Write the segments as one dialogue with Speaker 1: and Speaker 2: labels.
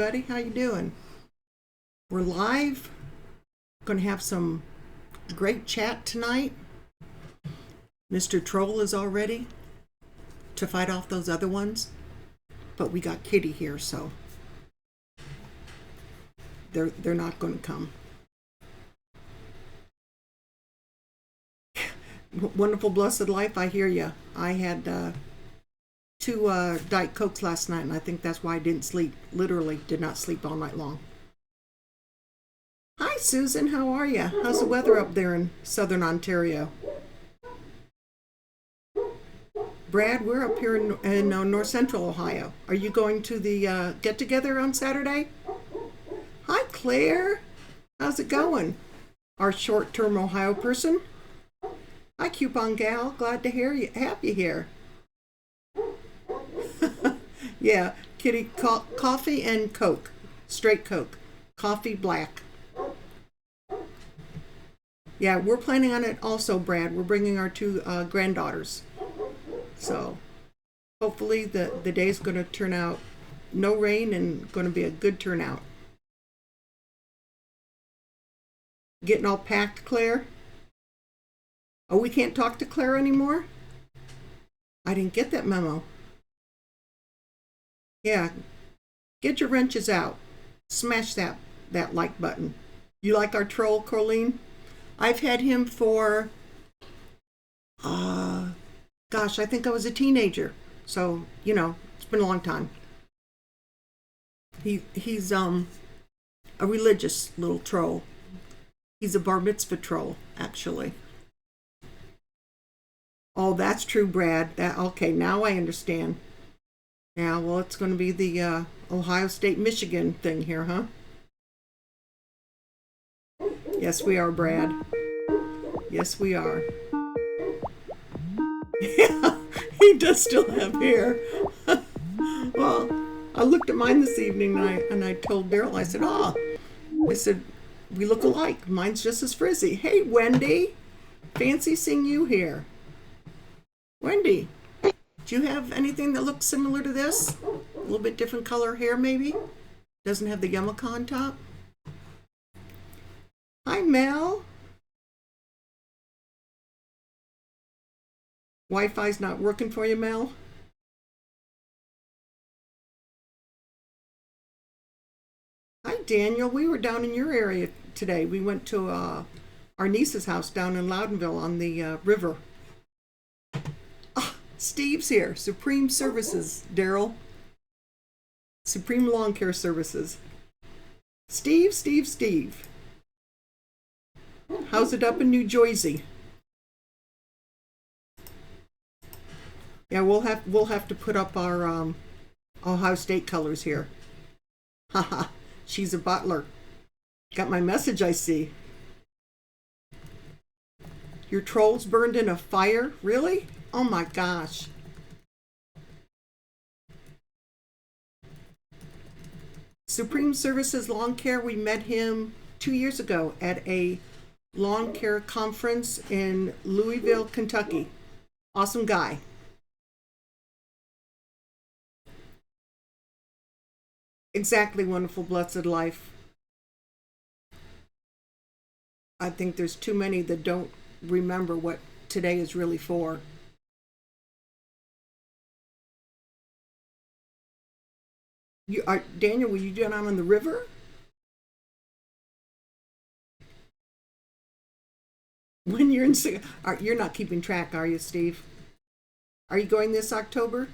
Speaker 1: everybody. How you doing? We're live. Going to have some great chat tonight. Mr. Troll is all ready to fight off those other ones, but we got Kitty here, so they're not going to come. Wonderful, blessed life. I hear you. I had two Diet Cokes last night, and I think that's why I didn't sleep. Literally did not sleep all night long. Hi, Susan. How are you? How's the weather up there in southern Ontario? Brad, we're up here in north central Ohio. Are you going to the get-together on Saturday? Hi, Claire. How's it going? Our short-term Ohio person. Hi, Coupon Gal. Glad to have you here. Yeah, Kitty, coffee and Coke. Straight Coke. Coffee black. Yeah, we're planning on it also, Brad. We're bringing our two granddaughters. So hopefully the day's going to turn out no rain and going to be a good turnout. Getting all packed, Claire? Oh, we can't talk to Claire anymore? I didn't get that memo. Yeah, get your wrenches out. Smash that like button. You like our troll, Colleen? I've had him for, gosh, I think I was a teenager. So, it's been a long time. He's a religious little troll. He's a bar mitzvah troll, actually. Oh, that's true, Brad. Okay, now I understand. Yeah, well, it's going to be the Ohio State, Michigan thing here, huh? Yes, we are, Brad. Yes, we are. Yeah, he does still have hair. Well, I looked at mine this evening and I told Daryl, I said, we look alike. Mine's just as frizzy. Hey, Wendy. Fancy seeing you here. Wendy, do you have anything that looks similar to this? A little bit different color hair, maybe? Doesn't have the yarmulke on top? Hi, Mel. Wi-Fi's not working for you, Mel? Hi, Daniel. We were down in your area today. We went to our niece's house down in Loudonville on the river. Steve's here. Supreme Services, Daryl. Supreme Lawn Care Services. Steve. How's it up in New Jersey? Yeah, we'll have to put up our Ohio State colors here. Haha, she's a butler. Got my message, I see. Your trolls burned in a fire? Really? Oh my gosh. Supreme Services Lawn Care, we met him 2 years ago at a lawn care conference in Louisville, Kentucky. Awesome guy. Exactly, wonderful, blessed life. I think there's too many that don't remember what today is really for. Daniel, were you down on the river? When you're in, you're not keeping track, are you, Steve? Are you going this October?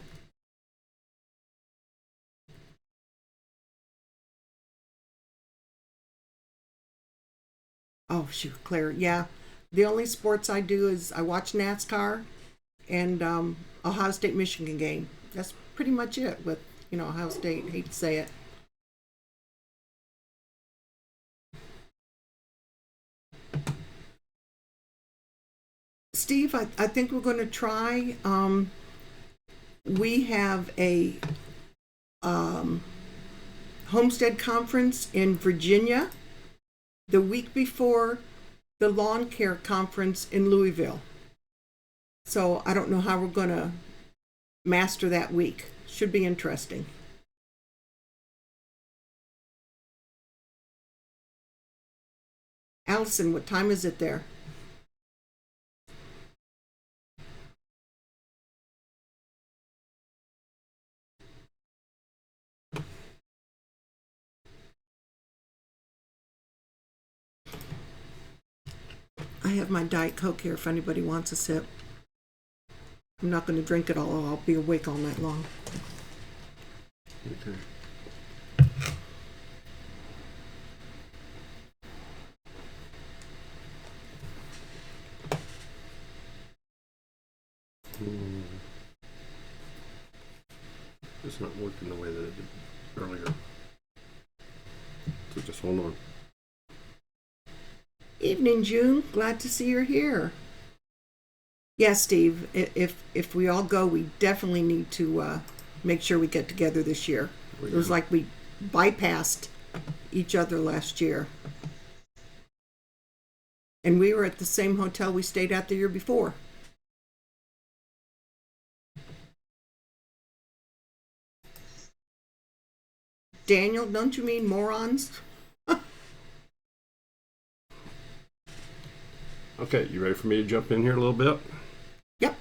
Speaker 1: Oh, shoot, Claire. Yeah, the only sports I do is I watch NASCAR and Ohio State Michigan game. That's pretty much it with Ohio State. Hate to say it. Steve, I think we're going to try. We have a homestead conference in Virginia the week before the lawn care conference in Louisville. So I don't know how we're going to master that week. Should be interesting. Allison, what time is it there? I have my Diet Coke here if anybody wants a sip. I'm not going to drink it all. I'll be awake all night long.
Speaker 2: Okay. It's not working the way that it did earlier. So just hold on.
Speaker 1: Evening, June. Glad to see you're here. Yeah, Steve, if we all go, we definitely need to make sure we get together this year. It was like we bypassed each other last year. And we were at the same hotel we stayed at the year before. Daniel, don't you mean morons?
Speaker 2: Okay, you ready for me to jump in here a little bit?
Speaker 1: Yep.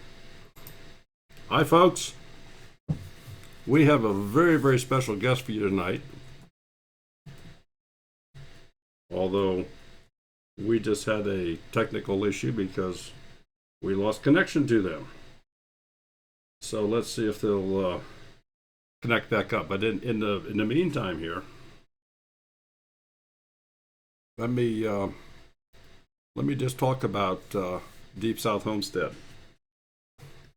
Speaker 2: Hi, folks. We have a very, very special guest for you tonight. Although we just had a technical issue because we lost connection to them. So let's see if they'll connect back up. But in the meantime here, let me just talk about Deep South Homestead.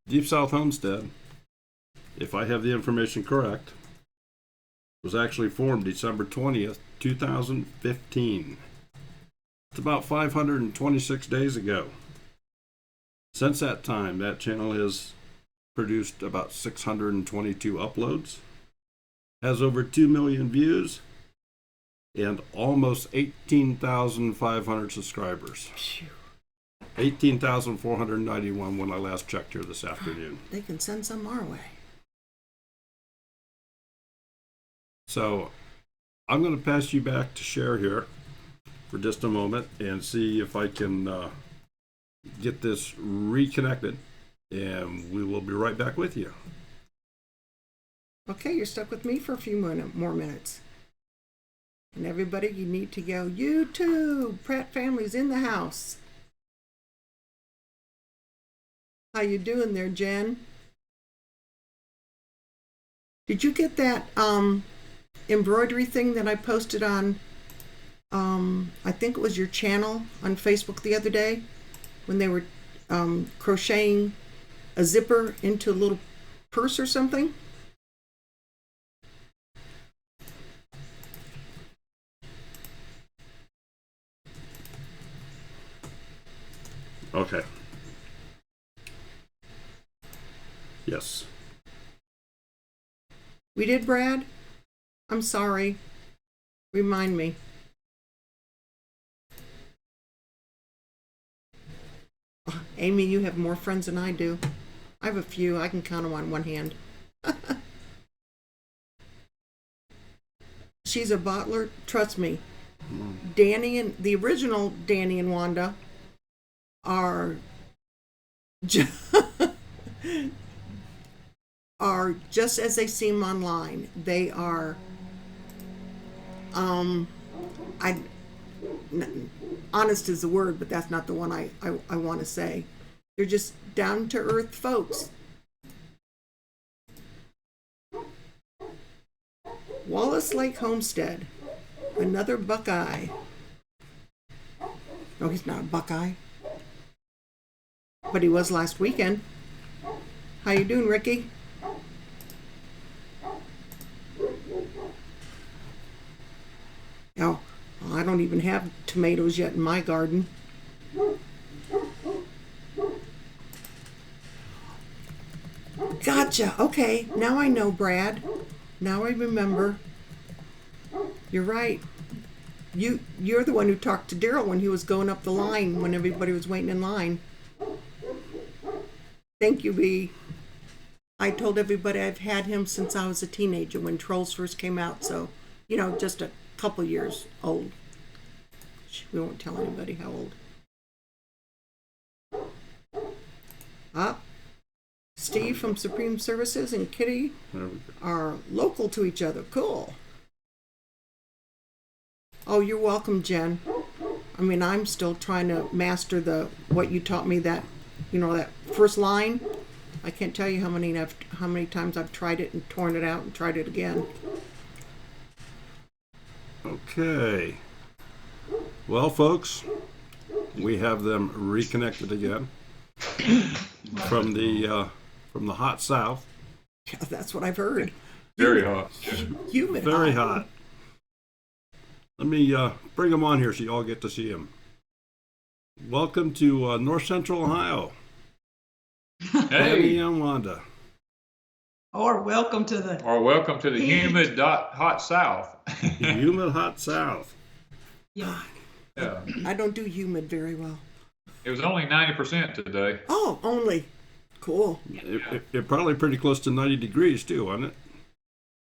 Speaker 2: Deep South Homestead, if I have the information correct, was actually formed December 20th, 2015. It's about 526 days ago. Since that time, that channel has produced about 622 uploads, has over 2 million views, and almost 18,500 subscribers. 18,491 when I last checked here this afternoon.
Speaker 1: They can send some our way.
Speaker 2: So I'm going to pass you back to Cher here for just a moment and see if I can get this reconnected, and we will be right back with you.
Speaker 1: Okay, you're stuck with me for a few more minutes. And everybody, you need to go YouTube. Pratt family's in the house. How you doing there, Jen? Did you get that embroidery thing that I posted on, I think it was your channel on Facebook the other day, when they were crocheting a zipper into a little purse or something?
Speaker 2: Okay. Yes.
Speaker 1: We did, Brad? I'm sorry. Remind me. Amy, you have more friends than I do. I have a few. I can count them on one hand. She's a bottler. Trust me. Danny and the original Danny and Wanda are are just as they seem online. They are honest is the word, but that's not the one I want to say. They're just down to earth folks. Wallace Lake Homestead, another Buckeye. No, he's not a Buckeye, but he was last weekend. How you doing, Ricky? Oh, I don't even have tomatoes yet in my garden. Gotcha. Okay, now I know, Brad. Now I remember. You're right. You're the one who talked to Daryl when he was going up the line when everybody was waiting in line. Thank you, B. I told everybody I've had him since I was a teenager when Trolls first came out, so, just a couple years old. We won't tell anybody how old. Ah, Steve from Supreme Services and Kitty are local to each other. Cool. Oh, you're welcome, Jen. I mean, I'm still trying to master what you taught me, that, that first line. I can't tell you how many times I've tried it and torn it out and tried it again.
Speaker 2: Okay. Well, folks, we have them reconnected again from the hot south.
Speaker 1: Yeah, that's what I've heard.
Speaker 3: Very hot.
Speaker 1: Humid.
Speaker 2: Very hot. Let me bring them on here so you all get to see them. Welcome to North Central Ohio. Danny and Wanda.
Speaker 4: Or welcome to the
Speaker 3: humid hot south.
Speaker 2: Humid hot south.
Speaker 4: Yeah.
Speaker 3: Yeah.
Speaker 1: I don't do humid very well.
Speaker 3: It was only 90% today.
Speaker 1: Oh, only. Cool.
Speaker 2: It probably pretty close to 90 degrees too, wasn't it?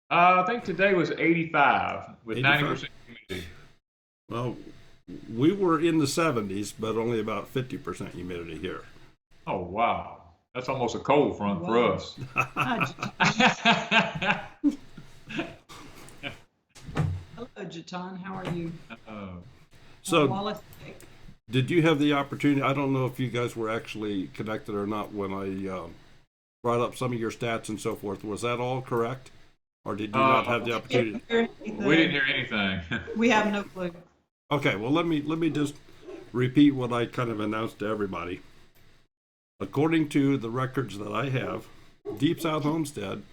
Speaker 3: I think today was 85 with 90% humidity.
Speaker 2: Well, we were in the 70s, but only about 50% humidity here.
Speaker 3: Oh, wow. That's almost a cold front for us.
Speaker 4: Hello, Jatan. How are you?
Speaker 2: So, did you have the opportunity? I don't know if you guys were actually connected or not when I brought up some of your stats and so forth. Was that all correct? Or did you not have the opportunity?
Speaker 3: We didn't hear anything.
Speaker 4: We have no clue.
Speaker 2: Okay, well, let me just repeat what I kind of announced to everybody. According to the records that I have, Deep South Homestead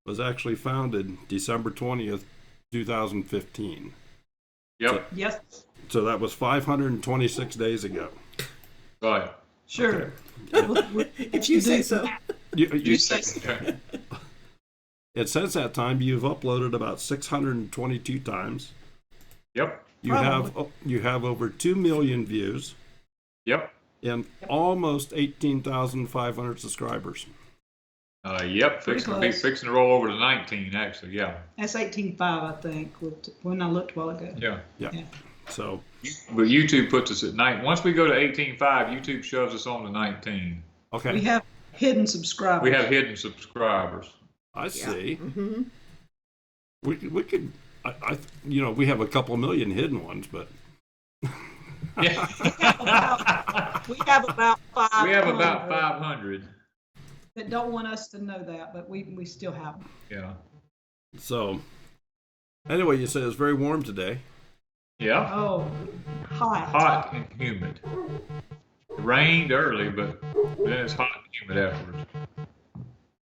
Speaker 2: was actually founded December 20th, 2015.
Speaker 3: Yep.
Speaker 4: Yes.
Speaker 2: So that was 526 days ago.
Speaker 3: Right.
Speaker 4: Sure.
Speaker 2: Okay.
Speaker 1: If you say so.
Speaker 3: You say so.
Speaker 2: And since that time, you've uploaded about 622 times.
Speaker 3: Yep.
Speaker 2: You have over 2 million views.
Speaker 3: Yep.
Speaker 2: And almost 18,500 subscribers.
Speaker 3: Yep. Fixing to roll over to 19, actually. Yeah.
Speaker 4: That's 18.5, I think, when I looked a while ago.
Speaker 3: Yeah.
Speaker 2: So.
Speaker 3: But YouTube puts us at 9. Once we go to 18.5, YouTube shoves us on to 19.
Speaker 2: Okay.
Speaker 4: We have hidden subscribers.
Speaker 3: We have hidden subscribers.
Speaker 2: I see.
Speaker 1: Yeah. Mm-hmm.
Speaker 2: We could, we have a couple million hidden ones, but.
Speaker 3: Yeah.
Speaker 4: We have about 500.
Speaker 3: We have about 500.
Speaker 4: That don't want us to know that, but we still have them.
Speaker 3: Yeah.
Speaker 2: So, anyway, you said it's very warm today.
Speaker 3: Yeah.
Speaker 4: Oh, hot.
Speaker 3: Hot and humid. It rained early, but then it's hot and humid afterwards.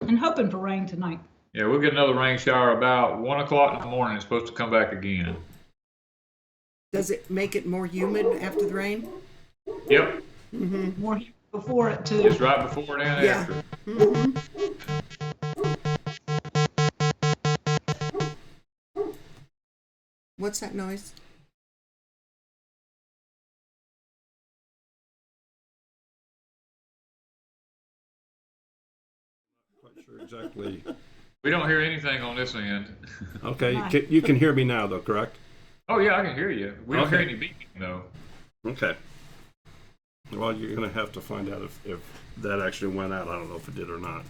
Speaker 4: And hoping for rain tonight.
Speaker 3: Yeah, we'll get another rain shower about 1 o'clock in the morning. It's supposed to come back again.
Speaker 1: Does it make it more humid after the rain?
Speaker 3: Yep.
Speaker 1: Mm-hmm.
Speaker 4: More before it, too.
Speaker 3: Just right before and
Speaker 1: Yeah.
Speaker 3: after.
Speaker 1: Mm-hmm. What's that noise?
Speaker 2: Quite sure exactly.
Speaker 3: We don't hear anything on this end.
Speaker 2: Okay, you can hear me now, though, correct?
Speaker 3: Oh, yeah, I can hear you. We don't hear
Speaker 2: Okay.
Speaker 3: any beeping, though.
Speaker 2: Okay. Well, you're going to have to find out if that actually went out. I don't know if it did or not.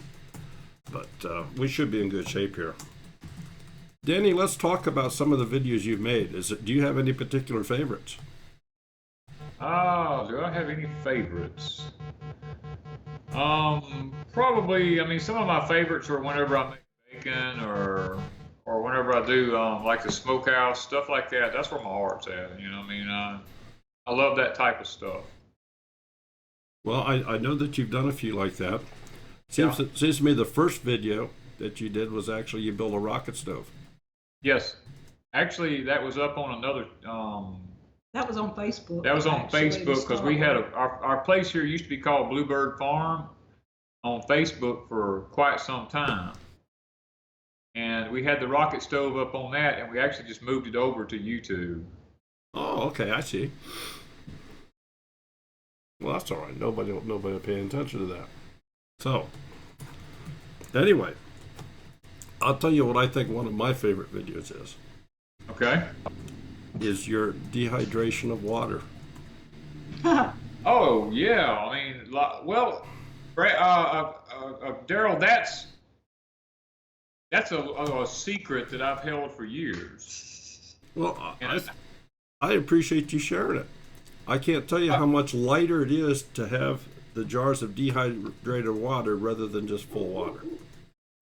Speaker 2: But we should be in good shape here. Danny, let's talk about some of the videos you've made. Do you have any particular favorites?
Speaker 3: Oh, do I have any favorites? Probably, some of my favorites are whenever I make bacon or whenever I do like the smokehouse, stuff like that. That's where my heart's at, I love that type of stuff.
Speaker 2: Well, I know that you've done a few like that. Seems to me the first video that you did was actually you built a rocket stove.
Speaker 3: Yes. Actually, that was up on another...
Speaker 4: That was on Facebook.
Speaker 3: That was on Facebook because we had our place here used to be called Bluebird Farm on Facebook for quite some time. And we had the rocket stove up on that, and we actually just moved it over to YouTube.
Speaker 2: Oh, okay, I see. Well, that's all right. Nobody paying attention to that. So, anyway, I'll tell you what I think one of my favorite videos is.
Speaker 3: Okay.
Speaker 2: Is your dehydration of water.
Speaker 3: Oh yeah, I mean, well, Daryl, that's a secret that I've held for years.
Speaker 2: Well,
Speaker 3: And
Speaker 2: I appreciate you sharing it. I can't tell you how much lighter it is to have the jars of dehydrated water rather than just full water.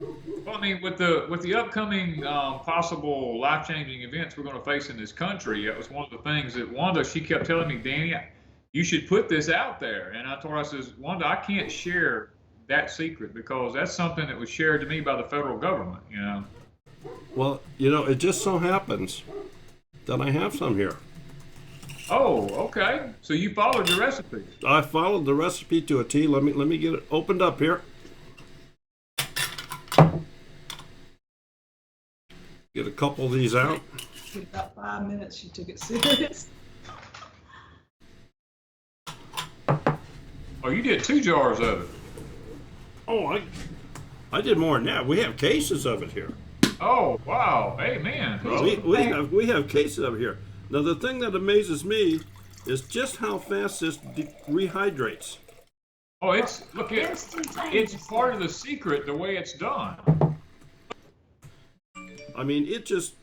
Speaker 3: well, I mean, with the upcoming possible life-changing events we're going to face in this country, that was one of the things that Wanda, she kept telling me, Danny, you should put this out there. And I told her, I says, Wanda, I can't share that secret because that's something that was shared to me by the federal government, you know.
Speaker 2: Well, it just so happens that I have some here.
Speaker 3: Oh, okay. So you followed the recipe.
Speaker 2: I followed the recipe to a T. Let me get it opened up here. Get a couple of these out.
Speaker 4: In about 5 minutes, she took it serious.
Speaker 3: Oh, you did 2 jars of it.
Speaker 2: Oh, I did more than that. We have cases of it here.
Speaker 3: Oh, wow. Hey, man.
Speaker 2: We have cases of it here. Now, the thing that amazes me is just how fast this rehydrates.
Speaker 3: Oh, it's part of the secret, the way it's done.
Speaker 2: I mean, it just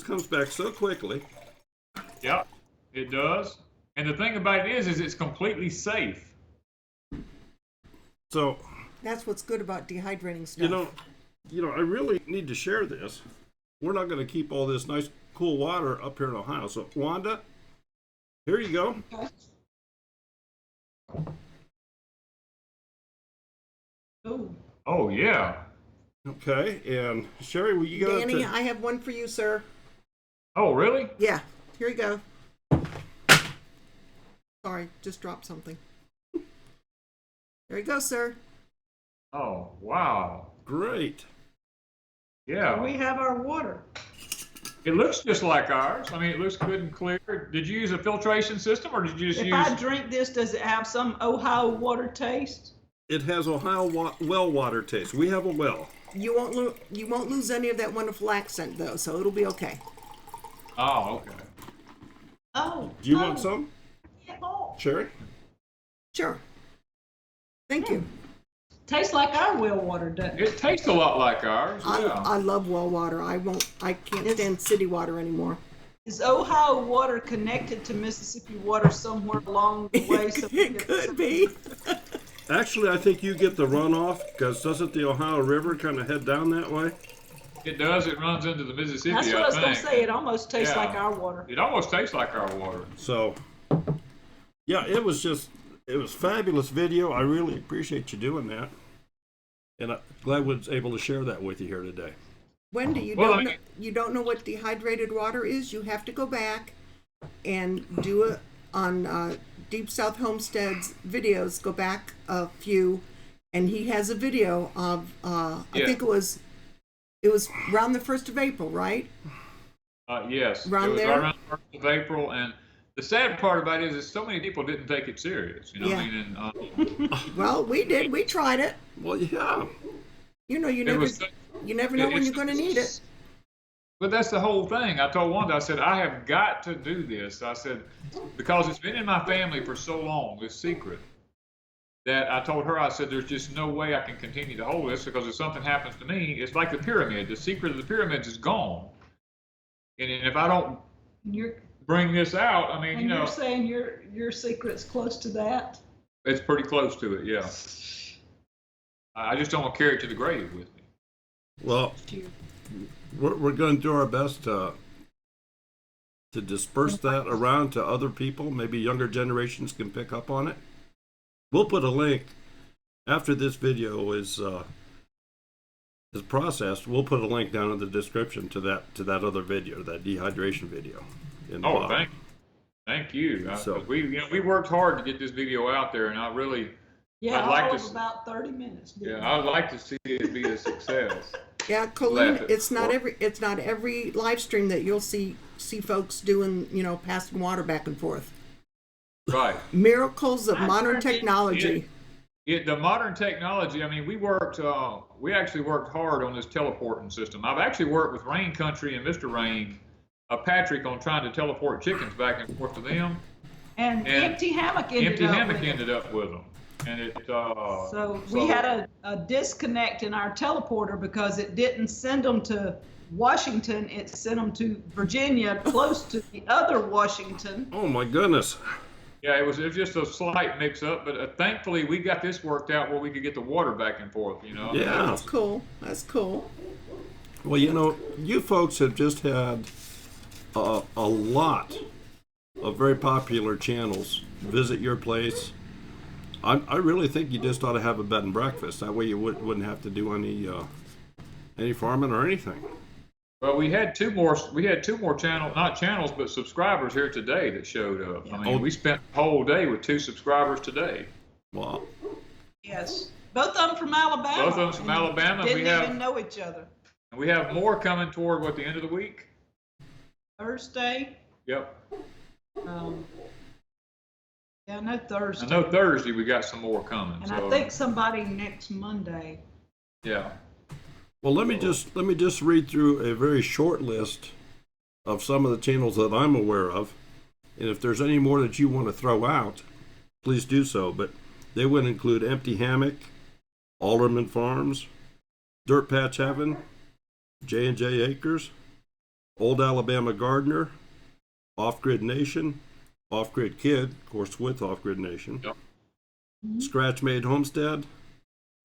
Speaker 2: comes back so quickly.
Speaker 3: Yep, it does. And the thing about it is it's completely safe.
Speaker 2: So,
Speaker 1: That's what's good about dehydrating stuff.
Speaker 2: I really need to share this. We're not going to keep all this nice, cool water up here in Ohio. So, Wanda, here you go.
Speaker 4: Okay. Oh,
Speaker 3: Oh, yeah.
Speaker 2: Okay, and Sherry, will you go
Speaker 1: Danny,
Speaker 2: to...
Speaker 1: I have one for you, sir.
Speaker 3: Oh, really?
Speaker 1: Yeah, here you go. Sorry, just dropped something. There you go, sir.
Speaker 3: Oh, wow.
Speaker 2: Great.
Speaker 3: Yeah.
Speaker 4: we have our water.
Speaker 3: It looks just like ours. I mean, it looks good and clear. Did you use a filtration system or did you just
Speaker 4: If
Speaker 3: use...
Speaker 4: I drink this, does it have some Ohio water taste?
Speaker 2: It has Ohio well water taste. We have a well.
Speaker 1: You won't lose any of that wonderful accent though, so it'll be okay.
Speaker 3: Oh, okay.
Speaker 4: Oh.
Speaker 2: Do you want some,
Speaker 4: Yeah.
Speaker 2: Sherry?
Speaker 1: Sure. Thank you.
Speaker 4: Tastes like our well water, doesn't it?
Speaker 3: It tastes a lot like ours. Yeah.
Speaker 1: I love well water. I can't stand city water anymore.
Speaker 4: Is Ohio water connected to Mississippi water somewhere along the way? So
Speaker 1: It could be.
Speaker 2: Actually, I think you get the runoff, because doesn't the Ohio River kind of head down that way?
Speaker 3: It does. It runs into the Mississippi,
Speaker 4: That's what I was going to
Speaker 3: think.
Speaker 4: say. It almost tastes
Speaker 3: Yeah.
Speaker 4: like our water.
Speaker 3: It almost tastes like our water.
Speaker 2: So, yeah, it was fabulous video. I really appreciate you doing that. And I'm glad I was able to share that with you here today.
Speaker 1: Wendy, you don't know what dehydrated water is? You have to go back and do it on Deep South Homestead's videos. Go back a few, and he has a video of I think it was around the 1st of April, right?
Speaker 3: Yes.
Speaker 1: Around
Speaker 3: it was
Speaker 1: there?
Speaker 3: around the 1st of April, and the sad part about it is so many people didn't take it serious. You know
Speaker 1: Yeah.
Speaker 3: what I mean? And,
Speaker 1: Well, we did. We tried it.
Speaker 2: Well, yeah.
Speaker 1: You never know when you're going to need it.
Speaker 3: But that's the whole thing. I told Wanda, I said, I have got to do this. I said, because it's been in my family for so long, this secret, that I told her, I said, there's just no way I can continue to hold this, because if something happens to me, it's like the pyramid. The secret of the pyramids is gone. And if I don't bring this out, I mean,
Speaker 4: And you're saying your secret's close to that?
Speaker 3: it's pretty close to it, yeah. I just don't want to carry it to the grave with me.
Speaker 2: Well, we're going to do our best to disperse that around to other people. Maybe younger generations can pick up on it. We'll put a link after this video is processed. We'll put a link down in the description to that other video, that dehydration video.
Speaker 3: Oh, thank you. We worked hard to get this video out there, and I really.
Speaker 4: Yeah,
Speaker 3: I'd like
Speaker 4: all
Speaker 3: to
Speaker 4: of about 30 minutes.
Speaker 3: Yeah, I'd like to see it be a success.
Speaker 1: Yeah, Colleen, it's not every live stream that you'll see folks doing, passing water back and forth.
Speaker 3: Right.
Speaker 1: Miracles of modern technology.
Speaker 3: The modern technology, I mean, we actually worked hard on this teleporting system. I've actually worked with Rain Country and Mr. Rain, Patrick, on trying to teleport chickens back and forth to them.
Speaker 4: And Empty Hammock
Speaker 3: Empty
Speaker 4: ended
Speaker 3: Hammock
Speaker 4: up with
Speaker 3: ended up with them. And it,
Speaker 4: So we had a disconnect in our teleporter because it didn't send them to Washington, it sent them to Virginia, close to the other Washington.
Speaker 2: Oh my goodness.
Speaker 3: yeah, it was just a slight mix up, but thankfully we got this worked out where we could get the water back and forth, you know.
Speaker 2: Yeah.
Speaker 1: That's cool. That's cool.
Speaker 2: Well, you know, you folks have just had a lot of very popular channels visit your place. I really think you just ought to have a bed and breakfast. That way you wouldn't have to do any farming or anything.
Speaker 3: Well, we had two more not channels, but subscribers here today that showed up. I mean, we spent the whole day with 2 subscribers today.
Speaker 2: Wow.
Speaker 4: Yes. Both of them from Alabama.
Speaker 3: Both of them from Alabama.
Speaker 4: Didn't even know each other.
Speaker 3: And we have more coming toward the end of the week?
Speaker 4: Thursday.
Speaker 3: Yep.
Speaker 4: Yeah, I know Thursday.
Speaker 3: I know Thursday we got some more coming.
Speaker 4: And
Speaker 3: so,
Speaker 4: I think somebody next Monday.
Speaker 3: Yeah.
Speaker 2: Well, let me just read through a very short list of some of the channels that I'm aware of, and if there's any more that you want to throw out, please do so. But they would include Empty Hammock, Alderman Farms, Dirt Patch Heaven, J&J Acres, Old Alabama Gardener, Off Grid Nation, Off Grid Kid, of course with Off Grid Nation,
Speaker 3: Yep.
Speaker 2: Scratch Made Homestead,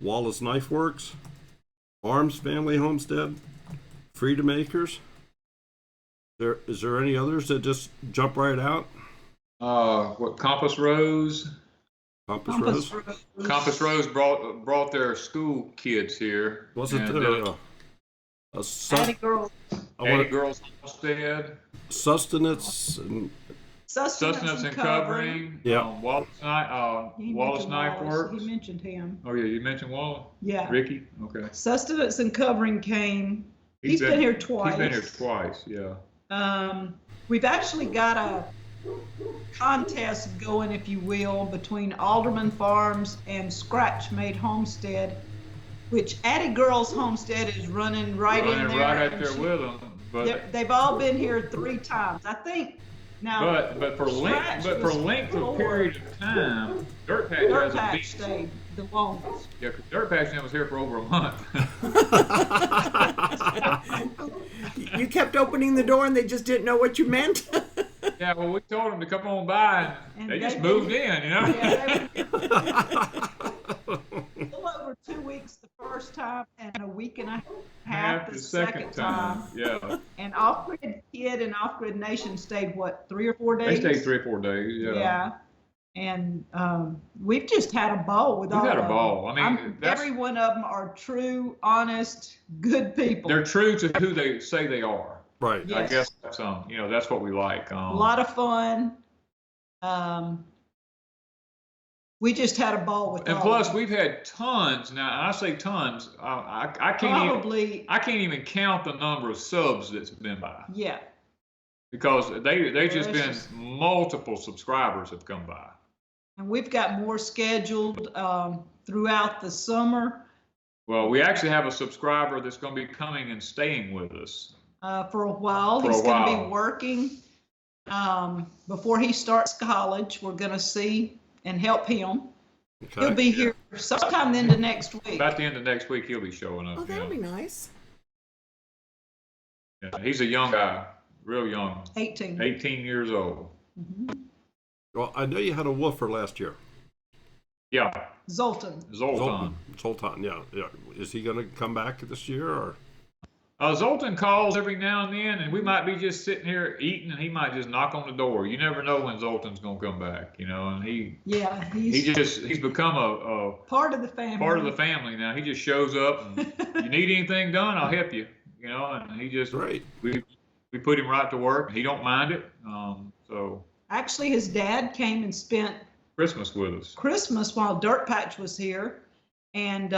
Speaker 2: Wallace Knife Works, Arms Family Homestead, Freedom Acres. Is there any others that just jump right out?
Speaker 3: Compass Rose?
Speaker 2: Compass Rose?
Speaker 3: Compass Rose brought their school kids here.
Speaker 2: Wasn't
Speaker 3: and,
Speaker 2: there
Speaker 4: Addie Girls.
Speaker 3: Addie Girls Homestead?
Speaker 2: Sustenance and
Speaker 3: Sustenance and Covering.
Speaker 2: Yeah.
Speaker 3: Wallace Knife Works.
Speaker 4: He mentioned him.
Speaker 3: Oh yeah, you mentioned Wallace?
Speaker 4: Yeah.
Speaker 3: Ricky? Okay.
Speaker 4: Sustenance and Covering came. He's been here twice.
Speaker 3: He's been here twice, yeah.
Speaker 4: We've actually got a contest going, if you will, between Alderman Farms and Scratch Made Homestead, which Addie Girls Homestead is running right in there.
Speaker 3: Right out there with them. But
Speaker 4: they've all been here 3 times, I think. Now,
Speaker 3: but for length of period of time, Dirt Patch
Speaker 4: stayed the longest.
Speaker 3: Yeah, 'cause Dirt Patch was here for over a month.
Speaker 1: You kept opening the door and they just didn't know what you meant.
Speaker 3: Yeah, well, we told them to come on by, and they just moved in, you know.
Speaker 4: Yeah, a little over 2 weeks the first time, and a week and a half the second time.
Speaker 3: Yeah.
Speaker 4: And Off Grid Kid and Off Grid Nation stayed 3 or 4 days?
Speaker 3: They stayed 3 or 4 days. Yeah.
Speaker 4: Yeah. And we've just had a ball with all of them.
Speaker 3: We've had a ball. I mean,
Speaker 4: every one of them are true, honest, good people.
Speaker 3: They're true to who they say they are.
Speaker 2: right.
Speaker 4: Yes.
Speaker 3: I guess that's that's what we like.
Speaker 4: A lot of fun. We just had a ball with
Speaker 3: And
Speaker 4: all
Speaker 3: plus,
Speaker 4: of them.
Speaker 3: we've had tons. Now, I say tons. I can't even count the number of subs that's been by.
Speaker 4: Yeah.
Speaker 3: Because they just been
Speaker 4: Delicious.
Speaker 3: multiple subscribers have come by.
Speaker 4: And we've got more scheduled throughout the summer.
Speaker 3: Well, we actually have a subscriber that's going to be coming and staying with us.
Speaker 4: For a while.
Speaker 3: For a
Speaker 4: He's going to
Speaker 3: while.
Speaker 4: be working before he starts college. We're going to see and help him.
Speaker 2: Okay.
Speaker 4: He'll be here sometime into next week.
Speaker 3: About the end of next week, he'll be showing up.
Speaker 1: Oh, that'll be nice.
Speaker 3: Yeah, he's a young guy, real young,
Speaker 4: 18.
Speaker 3: 18 years old.
Speaker 4: Mhm.
Speaker 2: Well, I know you had a woofer last year.
Speaker 3: Yeah,
Speaker 4: Zoltan.
Speaker 3: Zoltan.
Speaker 2: Zoltan, yeah. Is he going to come back this year or?
Speaker 3: Zoltan calls every now and then, and we might be just sitting here eating, and he might just knock on the door. You never know when Zoltan's gonna come back, And he's become a
Speaker 4: part of the family.
Speaker 3: Part of the family now. He just shows up, and you need anything done, I'll help you. And he just
Speaker 2: Right.
Speaker 3: we put him right to work. He don't mind it. So
Speaker 4: Actually, his dad came and spent
Speaker 3: Christmas with us.
Speaker 4: Christmas while Dirt Patch was here, and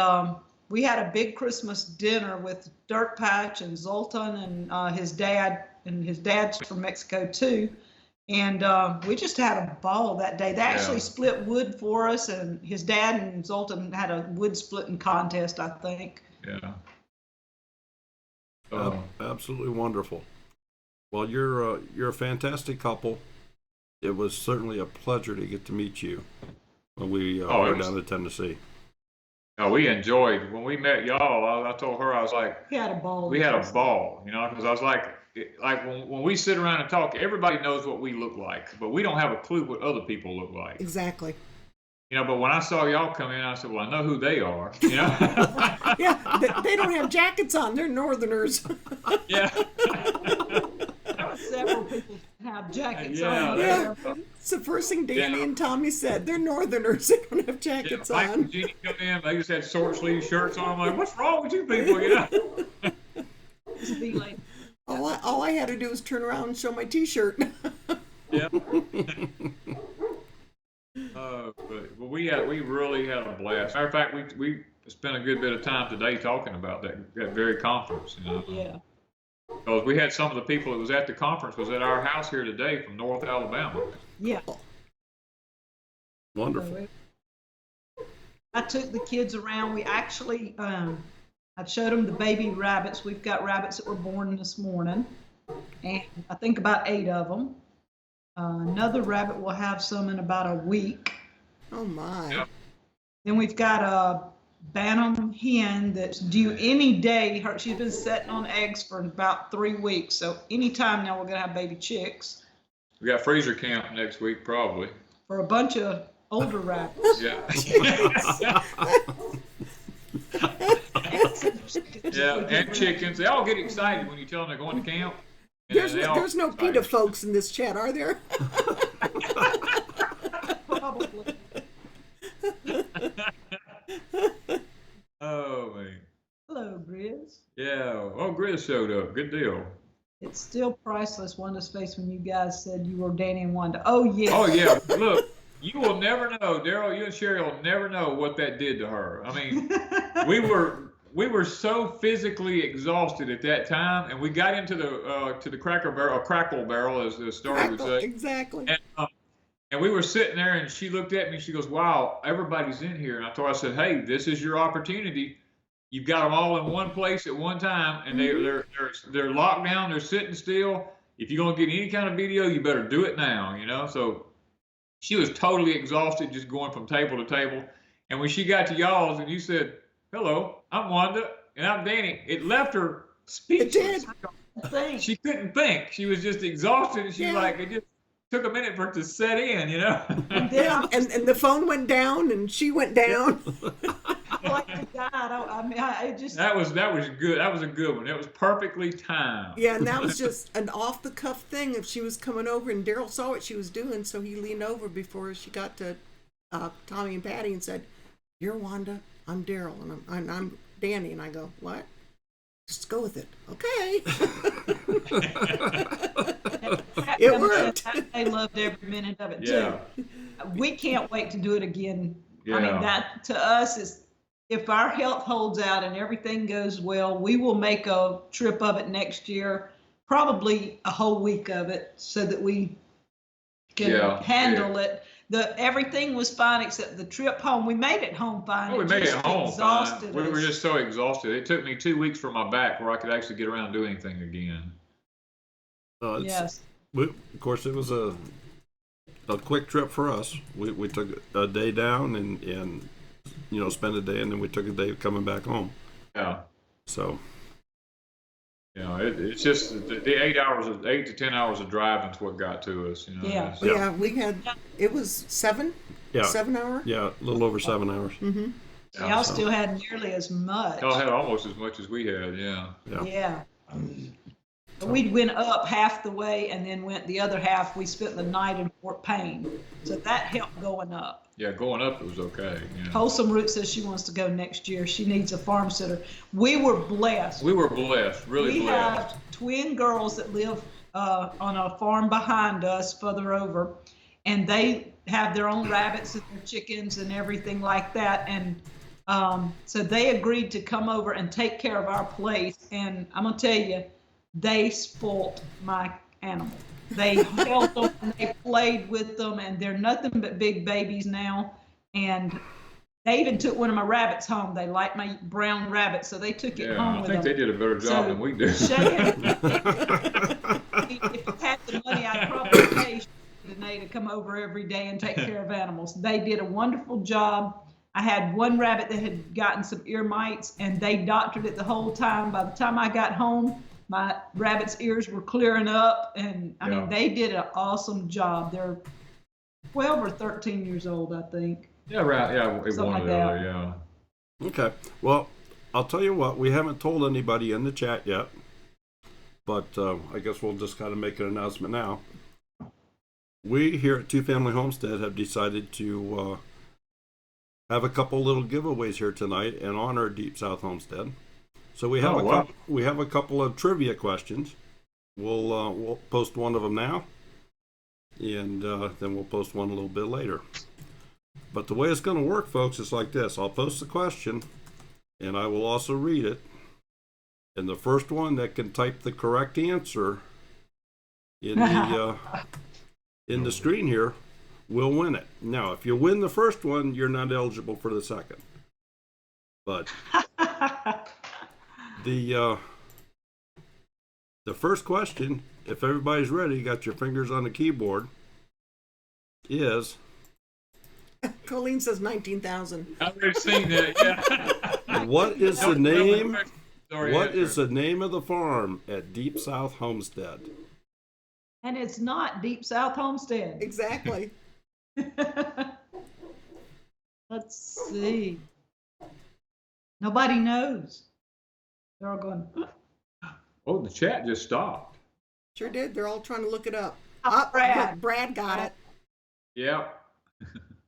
Speaker 4: we had a big Christmas dinner with Dirt Patch and Zoltan and his dad, and his dad's from Mexico too. And we just had a ball that day. They actually split wood for us, and his dad and Zoltan had a wood splitting contest, I think.
Speaker 3: Yeah.
Speaker 2: Absolutely wonderful. Well, you're a fantastic couple. it was certainly a pleasure to get to meet you when we
Speaker 3: Oh,
Speaker 2: went down to Tennessee.
Speaker 3: No, we enjoyed when we met y'all. I told her, I was like,
Speaker 4: We had a ball.
Speaker 3: we had a ball, you know, because I was like when we sit around and talk, everybody knows what we look like, but we don't have a clue what other people look like.
Speaker 1: Exactly.
Speaker 3: You know, but when I saw y'all come in, I said, well, I know who they are. You know?
Speaker 1: Yeah, they don't have jackets on. They're Northerners.
Speaker 3: Yeah.
Speaker 4: Several people have jackets
Speaker 3: Yeah.
Speaker 4: on.
Speaker 1: Yeah, it's the first thing Danny and Tommy said. They're Northerners. They don't have
Speaker 3: Yeah,
Speaker 1: jackets
Speaker 3: Mike
Speaker 1: on.
Speaker 3: and Jeannie come in, they just had short sleeve shirts on. I'm like, what's wrong with you people? You know?
Speaker 4: Just be like,
Speaker 1: All I had to do was turn around and show my T-shirt.
Speaker 3: Yeah. But we really had a blast. Matter of fact, we spent a good bit of time today talking about that very conference. You know?
Speaker 4: yeah.
Speaker 3: Because we had some of the people that was at the conference was at our house here today from North Alabama.
Speaker 4: Yeah.
Speaker 2: Wonderful.
Speaker 4: I took the kids around. We actually, I showed them the baby rabbits. We've got rabbits that were born this morning, and I think about 8 of them. Another rabbit will have some in about a week.
Speaker 1: Oh my.
Speaker 3: Yeah.
Speaker 4: Then we've got a Bantam hen that's due any day. She's been setting on eggs for about 3 weeks, so anytime now we're gonna have baby chicks.
Speaker 3: We got freezer camp next week, probably.
Speaker 4: For a bunch of older rabbits.
Speaker 3: Yeah. Yeah, and chickens. They all get excited when you tell them they're going to camp. And
Speaker 1: There's no PETA folks in this chat, are there?
Speaker 4: Probably.
Speaker 3: Oh, man.
Speaker 4: Hello, Grizz.
Speaker 3: Yeah. Oh, Grizz showed up. Good deal.
Speaker 4: It's still priceless, Wanda's face, when you guys said you were Danny and Wanda. Oh, yeah.
Speaker 3: Oh, yeah. Look, you will never know, Daryl, you and Sherry will never know what that did to her. I mean, we were so physically exhausted at that time, and we got into the crackle barrel, as the story would say.
Speaker 1: Exactly.
Speaker 3: And we were sitting there, and she looked at me, and she goes, wow, everybody's in here. And I told her, I said, hey, this is your opportunity. You've got them all in one place at one time, and they're locked down, they're sitting still. If you're going to get any kind of video, you better do it now, you know? So she was totally exhausted just going from table to table. And when she got to y'all's and you said, hello, I'm Wanda, and I'm Danny, it left her speechless.
Speaker 1: It did.
Speaker 3: She couldn't think. She was just exhausted, and she's like, it just took a minute for it to set in, you know?
Speaker 1: Yeah, and the phone went down, and she went down.
Speaker 4: Like to God, I mean, I just.
Speaker 3: That was good. That was a good one. It was perfectly timed.
Speaker 1: Yeah, and that was just an off-the-cuff thing. If she was coming over, and Daryl saw what she was doing, so he leaned over before she got to Tommy and Patty and said, "You're Wanda, I'm Daryl, and I'm Danny." And I go, "What? Just go with it." Okay. It worked.
Speaker 4: I loved every minute of it
Speaker 3: Yeah.
Speaker 4: too. We can't wait to do it again.
Speaker 3: Yeah.
Speaker 4: I mean, that to us is, if our health holds out and everything goes well, we will make a trip of it next year, probably a whole week of it, so that we can handle it. Everything was fine except the trip home. We made it home fine.
Speaker 3: Oh, we made it home
Speaker 4: exhausted
Speaker 3: fine. We were
Speaker 4: us.
Speaker 3: just so exhausted. It took me 2 weeks for my back where I could actually get around and do anything again.
Speaker 4: Yes.
Speaker 2: Of course, it was a quick trip for us. We took a day down and spent a day, and then we took a day coming back home.
Speaker 3: Yeah.
Speaker 2: So.
Speaker 3: It's just the 8 to 10 hours of driving is what got to us.
Speaker 4: Yeah.
Speaker 1: Yeah, we had, it was 7?
Speaker 2: Yeah.
Speaker 1: 7 hour?
Speaker 2: Yeah, a little over 7 hours.
Speaker 1: Mm-hmm.
Speaker 4: Y'all still had nearly as much.
Speaker 3: Y'all had almost as much as we had, yeah.
Speaker 4: Yeah. We went up half the way and then went the other half. We spent the night in Fort Payne. So that helped going up.
Speaker 3: Yeah, going up it was okay. Yeah.
Speaker 4: Wholesome Root says she wants to go next year. She needs a farm sitter. We were blessed.
Speaker 3: We were blessed, really
Speaker 4: We
Speaker 3: blessed.
Speaker 4: have twin girls that live on a farm behind us, further over, and they have their own rabbits and their chickens and everything like that. And so they agreed to come over and take care of our place. And I'm gonna tell you, they spoilt my animal. They held them and they played with them, and they're nothing but big babies now. And they even took one of my rabbits home. They like my brown rabbit, so they took it home
Speaker 3: I
Speaker 4: with
Speaker 3: think
Speaker 4: them.
Speaker 3: they did a better job than we did.
Speaker 4: If I had the money, I'd probably pay to CRNA to come over every day and take care of animals. They did a wonderful job. I had one rabbit that had gotten some ear mites, and they doctored it the whole time. By the time I got home, my rabbit's ears were clearing up, and I mean, they did an awesome job. They're 12 or 13 years old, I think.
Speaker 3: Yeah, right. Yeah,
Speaker 4: Something
Speaker 3: one
Speaker 4: like
Speaker 3: or the
Speaker 4: that.
Speaker 3: other. Yeah.
Speaker 2: Okay. Well, I'll tell you what. We haven't told anybody in the chat yet, but I guess we'll just kind of make an announcement now. We here at Two Family Homestead have decided to have a couple little giveaways here tonight in honor of Deep South Homestead. So we have we have a couple of trivia questions. We'll post one of them now, and then we'll post one a little bit later. But the way it's going to work, folks, is like this. I'll post the question, and I will also read it. And the first one that can type the correct answer in the screen here will win it. Now, if you win the first one, you're not eligible for the second. But the first question, if everybody's ready, got your fingers on the keyboard, is...
Speaker 1: Colleen says 19,000.
Speaker 3: I've already seen that. Yeah.
Speaker 2: What is the name?
Speaker 3: Sorry,
Speaker 2: What is the name of the farm at Deep South Homestead?
Speaker 4: And it's not Deep South Homestead.
Speaker 1: Exactly.
Speaker 4: Let's see. Nobody knows. They're all going,
Speaker 3: Oh, the chat just stopped.
Speaker 1: Sure did. They're all trying to look it up.
Speaker 4: Brad.
Speaker 1: Look, Brad got it.
Speaker 3: Yeah.